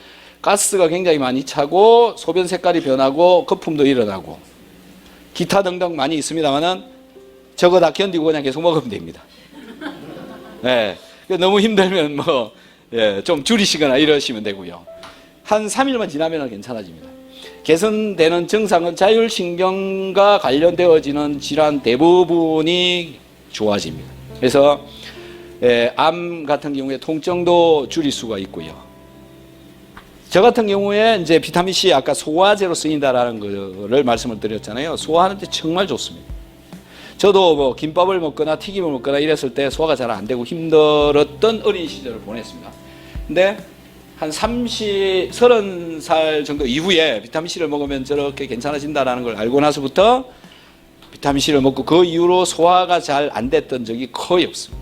가스가 굉장히 많이 차고, 소변 색깔이 변하고, 거품도 일어나고, 기타 등등 많이 있습니다만은 저거 다 견디고 그냥 계속 먹으면 됩니다. 네. 너무 힘들면 뭐, 예, 좀 줄이시거나 이러시면 되고요. 한 3일만 지나면 괜찮아집니다. 개선되는 증상은 자율신경과 관련되어지는 질환 대부분이 좋아집니다. 그래서 암 같은 경우에 통증도 줄일 수가 있고요. 저 같은 경우에 이제 비타민 C 아까 소화제로 쓰인다라는 거를 말씀을 드렸잖아요. 소화하는데 정말 좋습니다. 저도 뭐 김밥을 먹거나 튀김을 먹거나 이랬을 때 소화가 잘 안 되고 힘들었던 어린 시절을 보냈습니다. 근데 한 30살 정도 이후에 비타민 C를 먹으면 저렇게 괜찮아진다라는 걸 알고 나서부터 비타민 C를 먹고 그 이후로 소화가 잘 안 됐던 적이 거의 없습니다.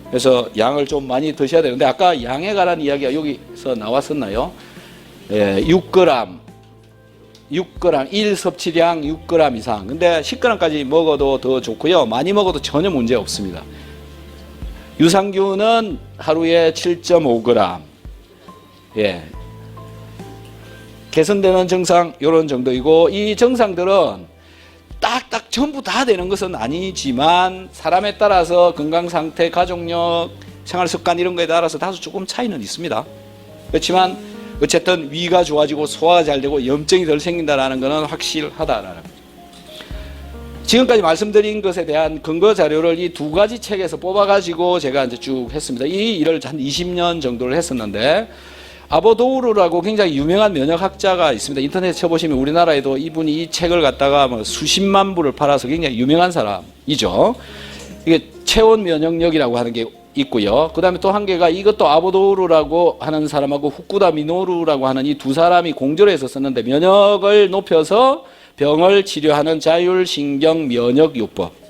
그래서 양을 좀 많이 드셔야 되는데, 아까 양에 관한 이야기가 여기서 나왔었나요? 예, 6g, 1 섭취량 6g 이상. 근데 10g까지 먹어도 더 좋고요. 많이 먹어도 전혀 문제 없습니다. 유산균은 하루에 7.5g. 예. 개선되는 증상 이런 정도이고, 이 증상들은 딱딱 전부 다 되는 것은 아니지만 사람에 따라서 건강 상태, 가족력, 생활 습관 이런 거에 따라서 다소 조금 차이는 있습니다. 그렇지만 어쨌든 위가 좋아지고 소화가 잘 되고 염증이 덜 생긴다라는 것은 확실하다라는 거죠. 지금까지 말씀드린 것에 대한 근거 자료를 이 두 가지 책에서 뽑아가지고 제가 이제 쭉 했습니다. 이 일을 한 20년 정도를 했었는데, 아보도우르라고 굉장히 유명한 면역학자가 있습니다. 인터넷에 쳐보시면 우리나라에도 이분이 이 책을 갖다가 뭐 수십만 부를 팔아서 굉장히 유명한 사람이죠. 이게 체온 면역력이라고 하는 게 있고요. 그 다음에 또 한 개가 이것도 아보도우르라고 하는 사람하고 후쿠다 미노루라고 하는 이 두 사람이 공조를 해서 썼는데 면역을 높여서 병을 치료하는 자율신경 면역요법.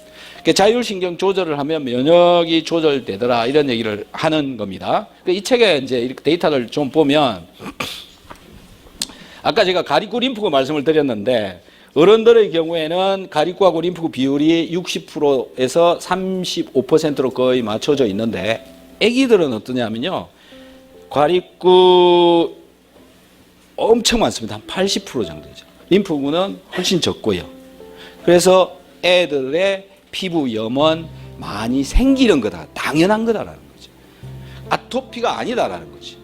자율신경 조절을 하면 면역이 조절되더라 이런 얘기를 하는 겁니다. 이 책에 이제 이렇게 데이터를 좀 보면 아까 제가 가리구 림프구 말씀을 드렸는데 어른들의 경우에는 가리구하고 림프구 비율이 60%에서 35%로 거의 맞춰져 있는데 아기들은 어떠냐면요. 가리구 엄청 많습니다. 한 80% 정도죠. 림프구는 훨씬 적고요. 그래서 애들의 피부 염은 많이 생기는 거다. 당연한 거다라는 거죠. 아토피가 아니다라는 거죠.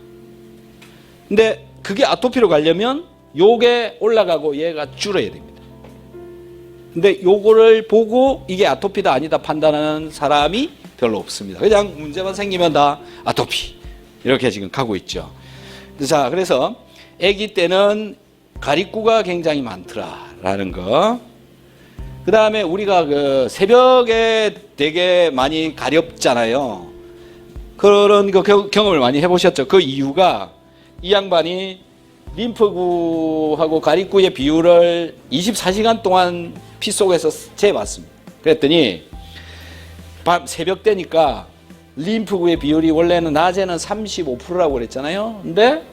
근데 그게 아토피로 가려면 요게 올라가고 얘가 줄어야 됩니다. 근데 요거를 보고 이게 아토피다 아니다 판단하는 사람이 별로 없습니다. 그냥 문제만 생기면 다 아토피 이렇게 지금 가고 있죠. 자, 그래서 아기 때는 가리구가 굉장히 많더라라는 거. 그 다음에 우리가 그 새벽에 되게 많이 가렵잖아요. 그런 그 경험을 많이 해보셨죠. 그 이유가 이 양반이 림프구하고 가리구의 비율을 24시간 동안 피 속에서 재봤습니다. 그랬더니 밤 새벽 때니까 림프구의 비율이 원래는 낮에는 35%라고 그랬잖아요. 근데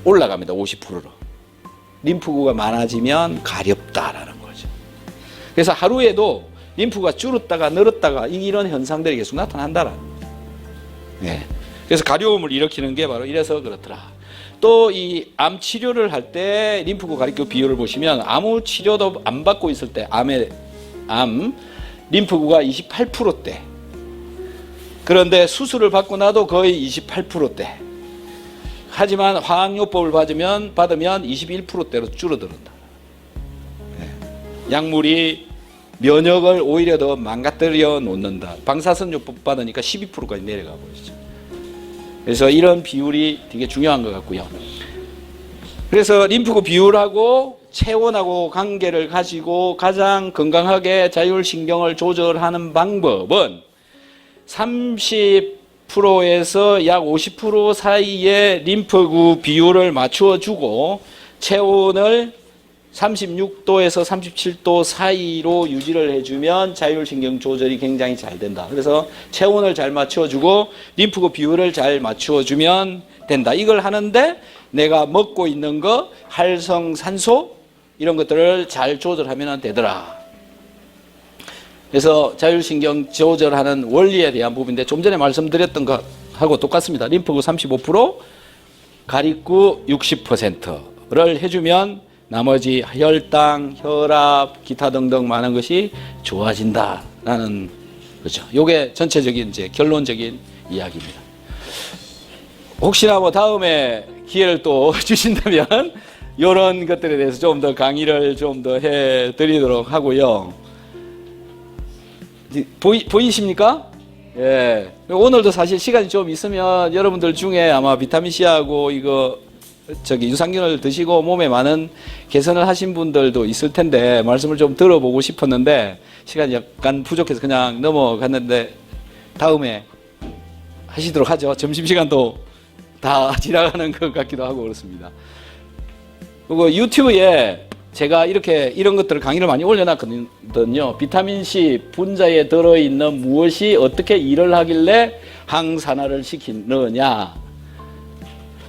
올라갑니다. 50%로. 림프구가 많아지면 가렵다라는 거죠. 그래서 하루에도 림프가 줄었다가 늘었다가 이런 현상들이 계속 나타난다라는 거예요. 네. 그래서 가려움을 일으키는 게 바로 이래서 그렇더라. 또 이 암 치료를 할 때 림프구 가리구 비율을 보시면 아무 치료도 안 받고 있을 때 암 림프구가 28%대. 그런데 수술을 받고 나도 거의 28%대. 하지만 화학요법을 받으면 21%대로 줄어든다. 네. 약물이 면역을 오히려 더 망가뜨려 놓는다. 방사선요법 받으니까 12%까지 내려가 버리죠. 그래서 이런 비율이 되게 중요한 것 같고요. 그래서 림프구 비율하고 체온하고 관계를 가지고 가장 건강하게 자율신경을 조절하는 방법은 30%에서 약 50% 사이의 림프구 비율을 맞추어 주고 체온을 36도에서 37도 사이로 유지를 해주면 자율신경 조절이 굉장히 잘 된다. 그래서 체온을 잘 맞춰주고 림프구 비율을 잘 맞춰주면 된다. 이걸 하는데 내가 먹고 있는 거 활성산소 이런 것들을 잘 조절하면 되더라. 그래서 자율신경 조절하는 원리에 대한 부분인데 좀 전에 말씀드렸던 것하고 똑같습니다. 림프구 35%, 가리구 60%를 해주면 나머지 혈당, 혈압, 기타 등등 많은 것이 좋아진다라는 거죠. 요게 전체적인 이제 결론적인 이야기입니다. 혹시나 뭐 다음에 기회를 또 주신다면 이런 것들에 대해서 좀 더 강의를 좀 더 해드리도록 하고요. 보이십니까? 예. 오늘도 사실 시간이 좀 있으면 여러분들 중에 아마 비타민 C하고 이거 유산균을 드시고 몸에 많은 개선을 하신 분들도 있을 텐데 말씀을 좀 들어보고 싶었는데 시간이 약간 부족해서 그냥 넘어갔는데 다음에 하시도록 하죠. 점심시간도 다 지나가는 것 같기도 하고 그렇습니다. 그리고 유튜브에 제가 이런 것들을 강의를 많이 올려놨거든요. 비타민C 분자에 들어있는 무엇이 어떻게 일을 하길래 항산화를 시키느냐,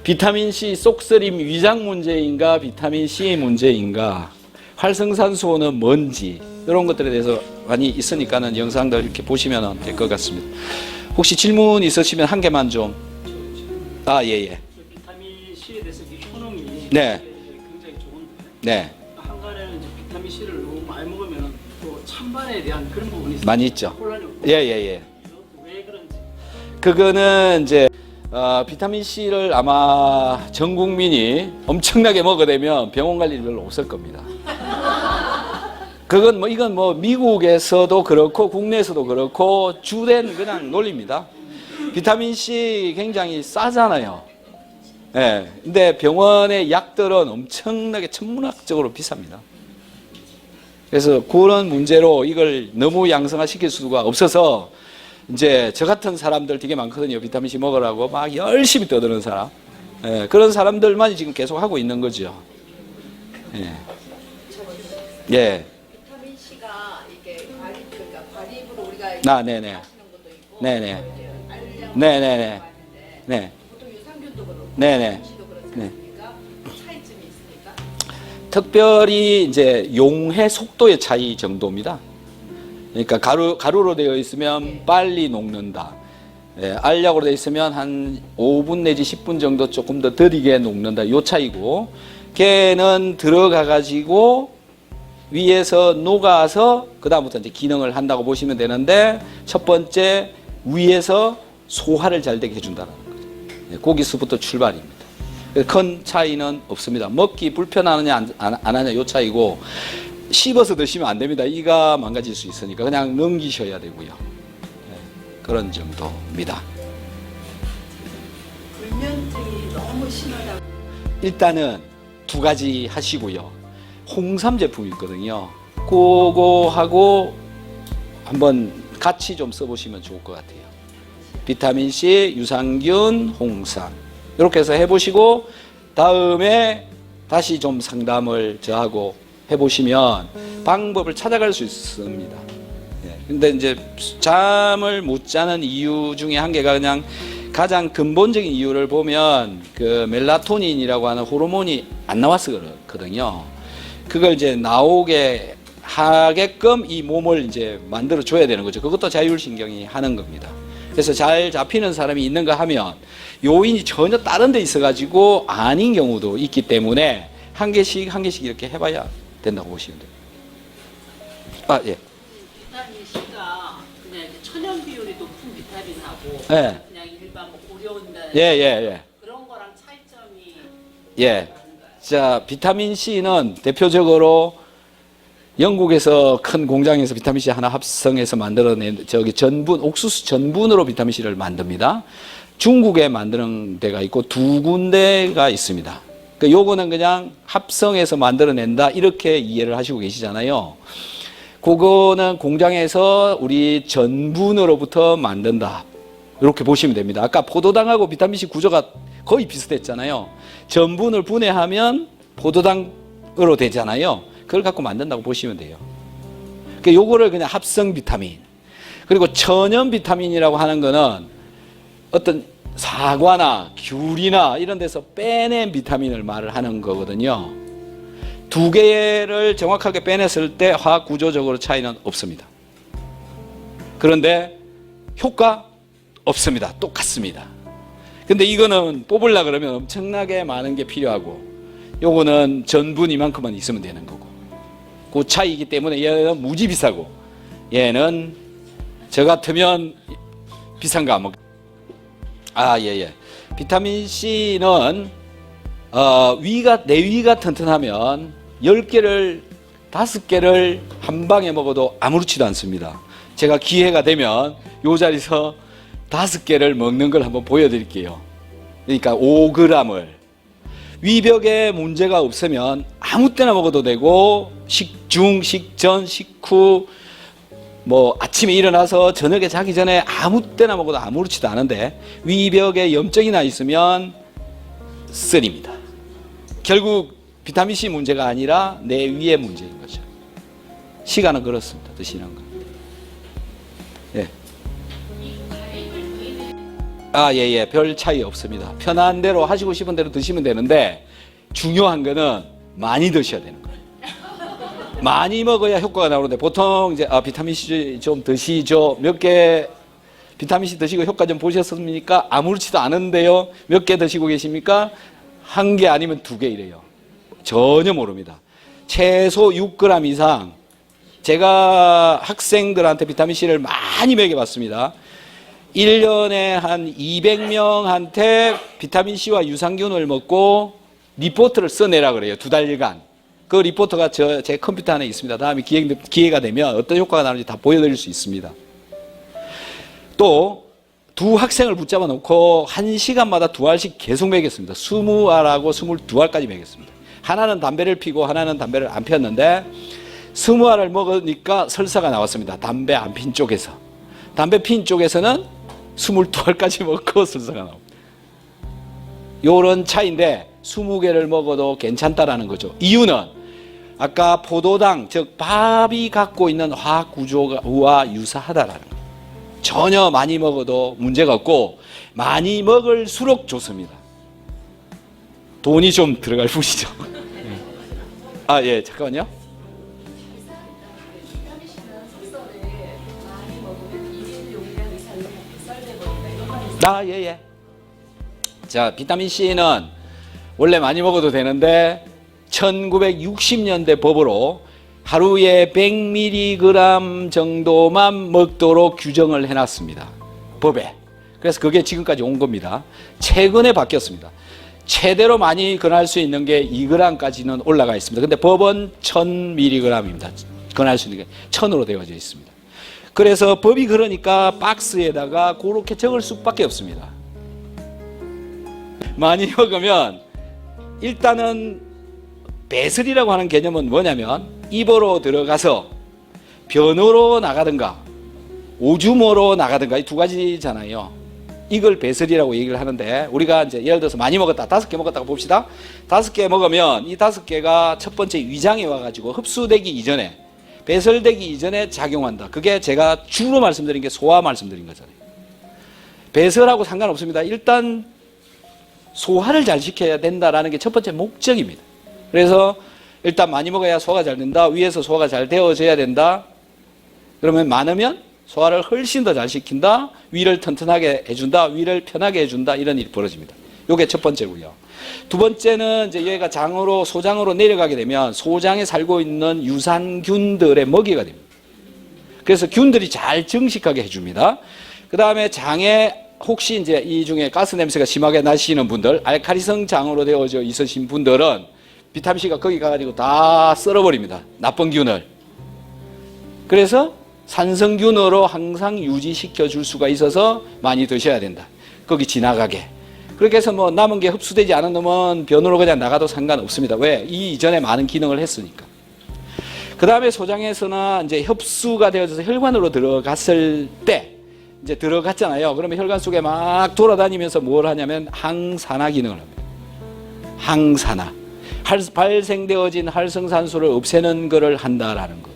비타민C 속쓰림 위장 문제인가 비타민C 문제인가, 활성산소는 뭔지 이런 것들에 대해서 많이 있으니까는 영상들 이렇게 보시면 될 것 같습니다. 혹시 질문 있으시면 한 개만 좀. 예. 비타민 C에 대해서 효능이 네. 굉장히 좋은데 네. 한간에는 이제 비타민 C를 너무 많이 먹으면 또 찬반에 대한 그런 부분이 있어요. 많이 있죠. 혼란이 없고 예. 왜 그런지. 그거는 이제 비타민 C를 아마 전 국민이 엄청나게 먹어대면 병원 갈 일이 별로 없을 겁니다. 이건 뭐 미국에서도 그렇고 국내에서도 그렇고 주된 그냥 논리입니다. 비타민 C 굉장히 싸잖아요. 예. 근데 병원의 약들은 엄청나게 천문학적으로 비쌉니다. 그래서 그런 문제로 이걸 너무 양성화 시킬 수가 없어서 이제 저 같은 사람들 되게 많거든요. 비타민C 먹으라고 막 열심히 떠드는 사람. 예. 그런 사람들만 지금 계속 하고 있는 거죠. 예. 예. 비타민 C가 이게 그러니까 과립으로 우리가 네네. 마시는 것도 있고, 네네. 알약 네네네. 봤는데 네. 보통 유산균도 그렇고, 네네. 비타민 C도 그렇지 네. 않습니까? 차이점이 있습니까? 특별히 이제 용해 속도의 차이 정도입니다. 그러니까 가루로 되어 있으면 빨리 녹는다. 예, 알약으로 되어 있으면 한 5분 내지 10분 정도 조금 더 느리게 녹는다. 요 차이고, 걔는 들어가 가지고 위에서 녹아서 그 다음부터 이제 기능을 한다고 보시면 되는데, 첫 번째 위에서 소화를 잘 되게 해준다는 거죠. 예, 거기서부터 출발입니다. 큰 차이는 없습니다. 먹기 불편하느냐 안 하냐 요 차이고, 씹어서 드시면 안 됩니다. 이가 망가질 수 있으니까 그냥 넘기셔야 되고요. 네, 그런 정도입니다. 불면증이 너무 심하다고. 일단은 두 가지 하시고요. 홍삼 제품이 있거든요. 그거하고 한번 같이 좀 써보시면 좋을 것 같아요. 비타민C, 유산균, 홍삼 이렇게 해서 해보시고 다음에 다시 좀 상담을 저하고 해보시면 방법을 찾아갈 수 있습니다. 예. 근데 이제 잠을 못 자는 이유 중에 한 개가 그냥 가장 근본적인 이유를 보면 그 멜라토닌이라고 하는 호르몬이 안 나와서 그렇거든요. 그걸 이제 나오게 하게끔 이 몸을 이제 만들어 줘야 되는 거죠. 그것도 자율신경이 하는 겁니다. 그래서 잘 잡히는 사람이 있는가 하면 요인이 전혀 다른 데 있어가지고 아닌 경우도 있기 때문에 한 개씩 이렇게 해봐야 된다고 보시면 돼요. 아, 예. 비타민 C가 그냥 이제 천연 비율이 높은 비타민하고 예. 그냥 일반 뭐 고려온다 예. 그런 거랑 차이점이 예. 자, 비타민 C는 대표적으로 영국에서 큰 공장에서 비타민 C 하나 합성해서 만들어낸 전분, 옥수수 전분으로 비타민 C를 만듭니다. 중국에 만드는 데가 있고 두 군데가 있습니다. 그 요거는 그냥 합성해서 만들어낸다 이렇게 이해를 하시고 계시잖아요. 그거는 공장에서 우리 전분으로부터 만든다 이렇게 보시면 됩니다. 아까 포도당하고 비타민C 구조가 거의 비슷했잖아요. 전분을 분해하면 포도당으로 되잖아요. 그걸 갖고 만든다고 보시면 돼요. 그러니까 요거를 그냥 합성 비타민. 그리고 천연 비타민이라고 하는 거는 어떤 사과나 귤이나 이런 데서 빼낸 비타민을 말을 하는 거거든요. 두 개를 정확하게 빼냈을 때 화학 구조적으로 차이는 없습니다. 그런데 효과 없습니다. 똑같습니다. 근데 이거는 뽑으려고 그러면 엄청나게 많은 게 필요하고 요거는 전분 이만큼만 있으면 되는 거고 그 차이이기 때문에 얘는 무지 비싸고 얘는 저 같으면 비싼 거 안 먹. 예. 비타민 C는 내 위가 튼튼하면 10개를 5개를 한 방에 먹어도 아무렇지도 않습니다. 제가 기회가 되면 이 자리에서 5개를 먹는 걸 한번 보여드릴게요. 그러니까 5g을 위벽에 문제가 없으면 아무 때나 먹어도 되고 식중, 식전, 식후 뭐 아침에 일어나서 저녁에 자기 전에 아무 때나 먹어도 아무렇지도 않은데 위벽에 염증이 나 있으면 쓰립니다. 결국 비타민C 문제가 아니라 내 위의 문제인 거죠. 시간은 그렇습니다. 드시는 거. 예. 예. 별 차이 없습니다. 편한 대로 하시고 싶은 대로 드시면 되는데 중요한 거는 많이 드셔야 되는 거예요. 많이 먹어야 효과가 나오는데 보통 이제 비타민C 좀 드시죠. 몇 개 비타민C 드시고 효과 좀 보셨습니까? 아무렇지도 않은데요. 몇 개 드시고 계십니까? 1개 아니면 2개 이래요. 전혀 모릅니다. 최소 6g 이상 제가 학생들한테 비타민C를 많이 먹여봤습니다. 1년에 한 200명한테 비타민C와 유산균을 먹고 리포트를 써내라 그래요. 2달간. 그 리포트가 제 컴퓨터 안에 있습니다. 다음에 기회가 되면 어떤 효과가 나는지 다 보여드릴 수 있습니다. 또 두 학생을 붙잡아 놓고 1시간마다 2알씩 계속 먹였습니다. 20알하고 22알까지 먹였습니다. 하나는 담배를 피고 하나는 담배를 안 피웠는데 20알을 먹으니까 설사가 나왔습니다. 담배 안 핀 쪽에서. 담배 핀 쪽에서는 22알까지 먹고 설사가 나옵니다. 요런 차이인데 20개를 먹어도 괜찮다라는 거죠. 이유는 아까 포도당, 즉 밥이 갖고 있는 화학 구조와 유사하다라는 거예요. 전혀 많이 먹어도 문제가 없고 많이 먹을수록 좋습니다. 돈이 좀 들어갈 뿐이죠. 아, 예, 잠깐만요. 아, 예, 예. 자, 비타민 C는 원래 많이 먹어도 되는데 1960년대 법으로 하루에 100mg 정도만 먹도록 규정을 해놨습니다. 법에. 그래서 그게 지금까지 온 겁니다. 최근에 바뀌었습니다. 최대로 많이 권할 수 있는 게 2g까지는 올라가 있습니다. 근데 법은 1000mg입니다. 권할 수 있는 게 1000으로 되어져 있습니다. 그래서 법이 그러니까 박스에다가 그렇게 적을 수밖에 없습니다. 많이 먹으면 일단은 배설이라고 하는 개념은 뭐냐면 입으로 들어가서 변으로 나가든가 오줌으로 나가든가 이 두 가지잖아요. 이걸 배설이라고 얘기를 하는데 우리가 이제 예를 들어서 많이 먹었다 5개 먹었다고 봅시다. 5개 먹으면 이 5개가 첫 번째 위장에 와가지고 흡수되기 이전에 배설되기 이전에 작용한다. 그게 제가 주로 말씀드린 게 소화 말씀드린 거잖아요. 배설하고 상관없습니다. 일단 소화를 잘 시켜야 된다라는 게 첫 번째 목적입니다. 그래서 일단 많이 먹어야 소화가 잘 된다. 위에서 소화가 잘 되어져야 된다. 그러면 많으면 소화를 훨씬 더 잘 시킨다. 위를 튼튼하게 해준다. 위를 편하게 해준다. 이런 일이 벌어집니다. 이게 첫 번째고요. 두 번째는 이제 얘가 장으로 소장으로 내려가게 되면 소장에 살고 있는 유산균들의 먹이가 됩니다. 그래서 균들이 잘 증식하게 해줍니다. 그 다음에 장에 혹시 이제 이 중에 가스 냄새가 심하게 나시는 분들, 알칼리성 장으로 되어져 있으신 분들은 비타민C가 거기 가가지고 다 썰어버립니다. 나쁜 균을. 그래서 산성균으로 항상 유지시켜 줄 수가 있어서 많이 드셔야 된다. 거기 지나가게. 그렇게 해서 뭐 남은 게 흡수되지 않은 놈은 변으로 그냥 나가도 상관없습니다. 왜? 이 이전에 많은 기능을 했으니까. 그 다음에 소장에서나 이제 흡수가 되어져서 혈관으로 들어갔을 때 이제 들어갔잖아요. 그러면 혈관 속에 막 돌아다니면서 뭘 하냐면 항산화 기능을 합니다. 항산화. 발생되어진 활성산소를 없애는 것을 한다라는 거.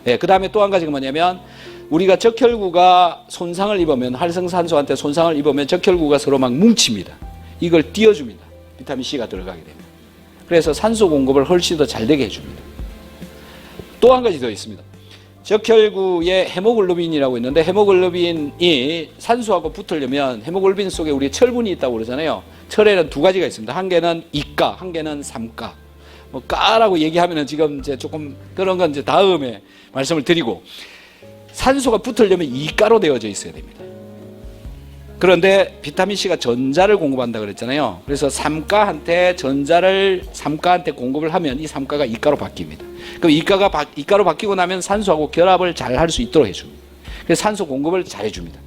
예, 그 다음에 또 한 가지가 뭐냐면 우리가 적혈구가 손상을 입으면 활성산소한테 손상을 입으면 적혈구가 서로 막 뭉칩니다. 이걸 띄워줍니다. 비타민C가 들어가게 됩니다. 그래서 산소 공급을 훨씬 더 잘 되게 해줍니다. 또 한 가지 더 있습니다. 적혈구에 헤모글로빈이라고 있는데 헤모글로빈이 산소하고 붙으려면 헤모글로빈 속에 우리 철분이 있다고 그러잖아요. 철에는 두 가지가 있습니다. 한 개는 이가, 한 개는 삼가. 뭐 가라고 얘기하면은 지금 이제 조금 그런 건 이제 다음에 말씀을 드리고 산소가 붙으려면 이가로 되어져 있어야 됩니다. 그런데 비타민C가 전자를 공급한다 그랬잖아요. 그래서 삼가한테 전자를 삼가한테 공급을 하면 이 삼가가 이가로 바뀝니다. 그럼 이가로 바뀌고 나면 산소하고 결합을 잘 할 수 있도록 해줍니다. 그래서 산소 공급을 잘 해줍니다.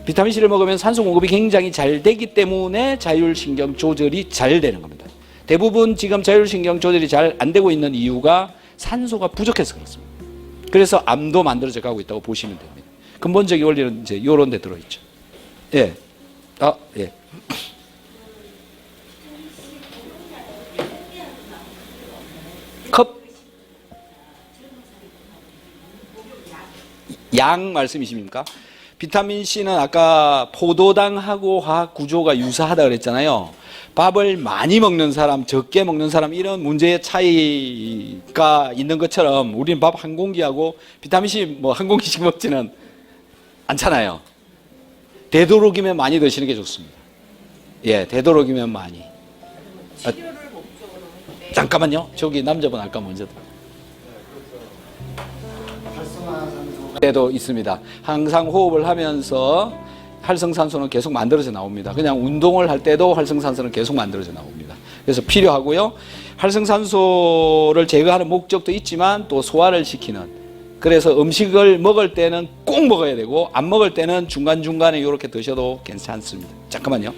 비타민C를 먹으면 산소 공급이 굉장히 잘 되기 때문에 자율신경 조절이 잘 되는 겁니다. 대부분 지금 자율신경 조절이 잘 안 되고 있는 이유가 산소가 부족해서 그렇습니다. 그래서 암도 만들어져 가고 있다고 보시면 됩니다. 근본적인 원리는 이제 요런 데 들어있죠. 예. 아, 예. 컵. 양 말씀이십니까? 비타민C는 아까 포도당하고 화학 구조가 유사하다 그랬잖아요. 밥을 많이 먹는 사람, 적게 먹는 사람 이런 문제의 차이가 있는 것처럼 우리는 밥 한 공기하고 비타민C 뭐 한 공기씩 먹지는 않잖아요. 되도록이면 많이 드시는 게 좋습니다. 예, 되도록이면 많이. 치료를 목적으로. 잠깐만요. 저기 남자분 아까 먼저. 때도 있습니다. 항상 호흡을 하면서 활성산소는 계속 만들어져 나옵니다. 그냥 운동을 할 때도 활성산소는 계속 만들어져 나옵니다. 그래서 필요하고요. 활성산소를 제거하는 목적도 있지만 또 소화를 시키는 그래서 음식을 먹을 때는 꼭 먹어야 되고 안 먹을 때는 중간중간에 이렇게 드셔도 괜찮습니다. 잠깐만요.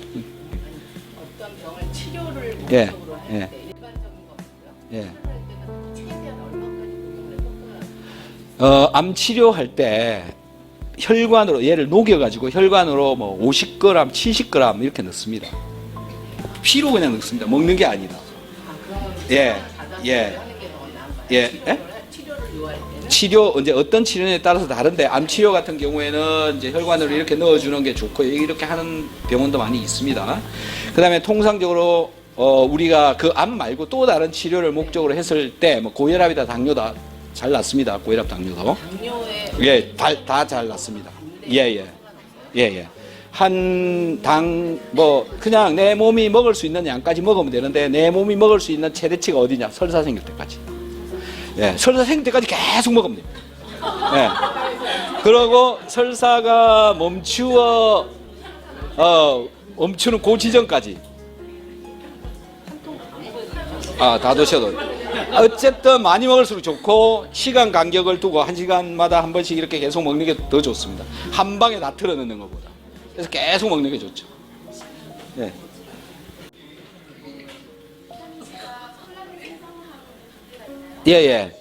어떤 병을 치료를 예, 목적으로 할 예. 때 일반적인 거 없고요. 예. 치료를 할 때는 최대한 얼마까지 복용을 해볼까요? 암 치료할 때 혈관으로 얘를 녹여가지고 혈관으로 뭐 50g, 70g 이렇게 넣습니다. 피로 그냥 넣습니다. 먹는 게 아니다. 예, 예, 예, 예? 치료를 요할 때는 치료 이제 어떤 치료에 따라서 다른데 암 치료 같은 경우에는 이제 혈관으로 이렇게 넣어주는 게 좋고 이렇게 하는 병원도 많이 있습니다. 그다음에 통상적으로 우리가 그 암 말고 또 다른 치료를 목적으로 했을 때 뭐 고혈압이다 당뇨다 잘 낫습니다. 고혈압 당뇨도 당뇨에 예, 다 잘 낫습니다. 예. 한 당 뭐 그냥 내 몸이 먹을 수 있는 양까지 먹으면 되는데 내 몸이 먹을 수 있는 최대치가 어디냐? 설사 생길 때까지. 예, 설사 생길 때까지 계속 먹으면 됩니다. 예. 그러고 설사가 멈추는 그 지점까지. 다 드셔도. 어쨌든 많이 먹을수록 좋고 시간 간격을 두고 1시간마다 한 번씩 이렇게 계속 먹는 게 더 좋습니다. 한 방에 다 틀어 넣는 것보다. 그래서 계속 먹는 게 좋죠. 네. 예,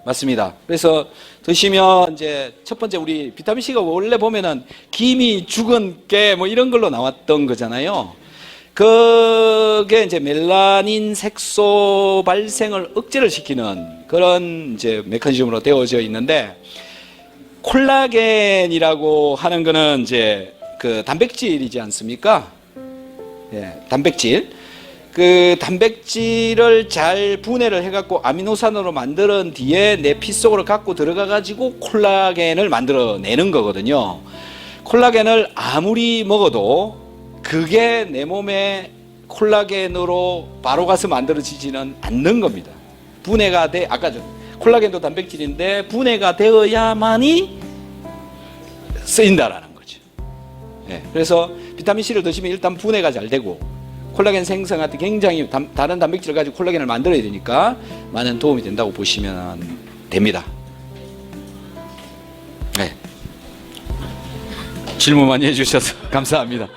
맞습니다. 그래서 드시면 이제 첫 번째 우리 비타민 C가 원래 보면은 김이 죽은 깨 뭐 이런 걸로 나왔던 거잖아요. 그게 이제 멜라닌 색소 발생을 억제를 시키는 그런 이제 메커니즘으로 되어져 있는데 콜라겐이라고 하는 거는 이제 그 단백질이지 않습니까? 예, 단백질. 그 단백질을 잘 분해를 해갖고 아미노산으로 만든 뒤에 내 피 속으로 갖고 들어가가지고 콜라겐을 만들어내는 거거든요. 콜라겐을 아무리 먹어도 그게 내 몸에 콜라겐으로 바로 가서 만들어지지는 않는 겁니다. 분해가 돼, 아까 콜라겐도 단백질인데 분해가 되어야만이 쓰인다라는 거죠. 예, 그래서 비타민C를 드시면 일단 분해가 잘 되고 콜라겐 생성할 때 굉장히 다른 단백질을 가지고 콜라겐을 만들어야 되니까 많은 도움이 된다고 보시면 됩니다. 네. 질문 많이 해주셔서 감사합니다.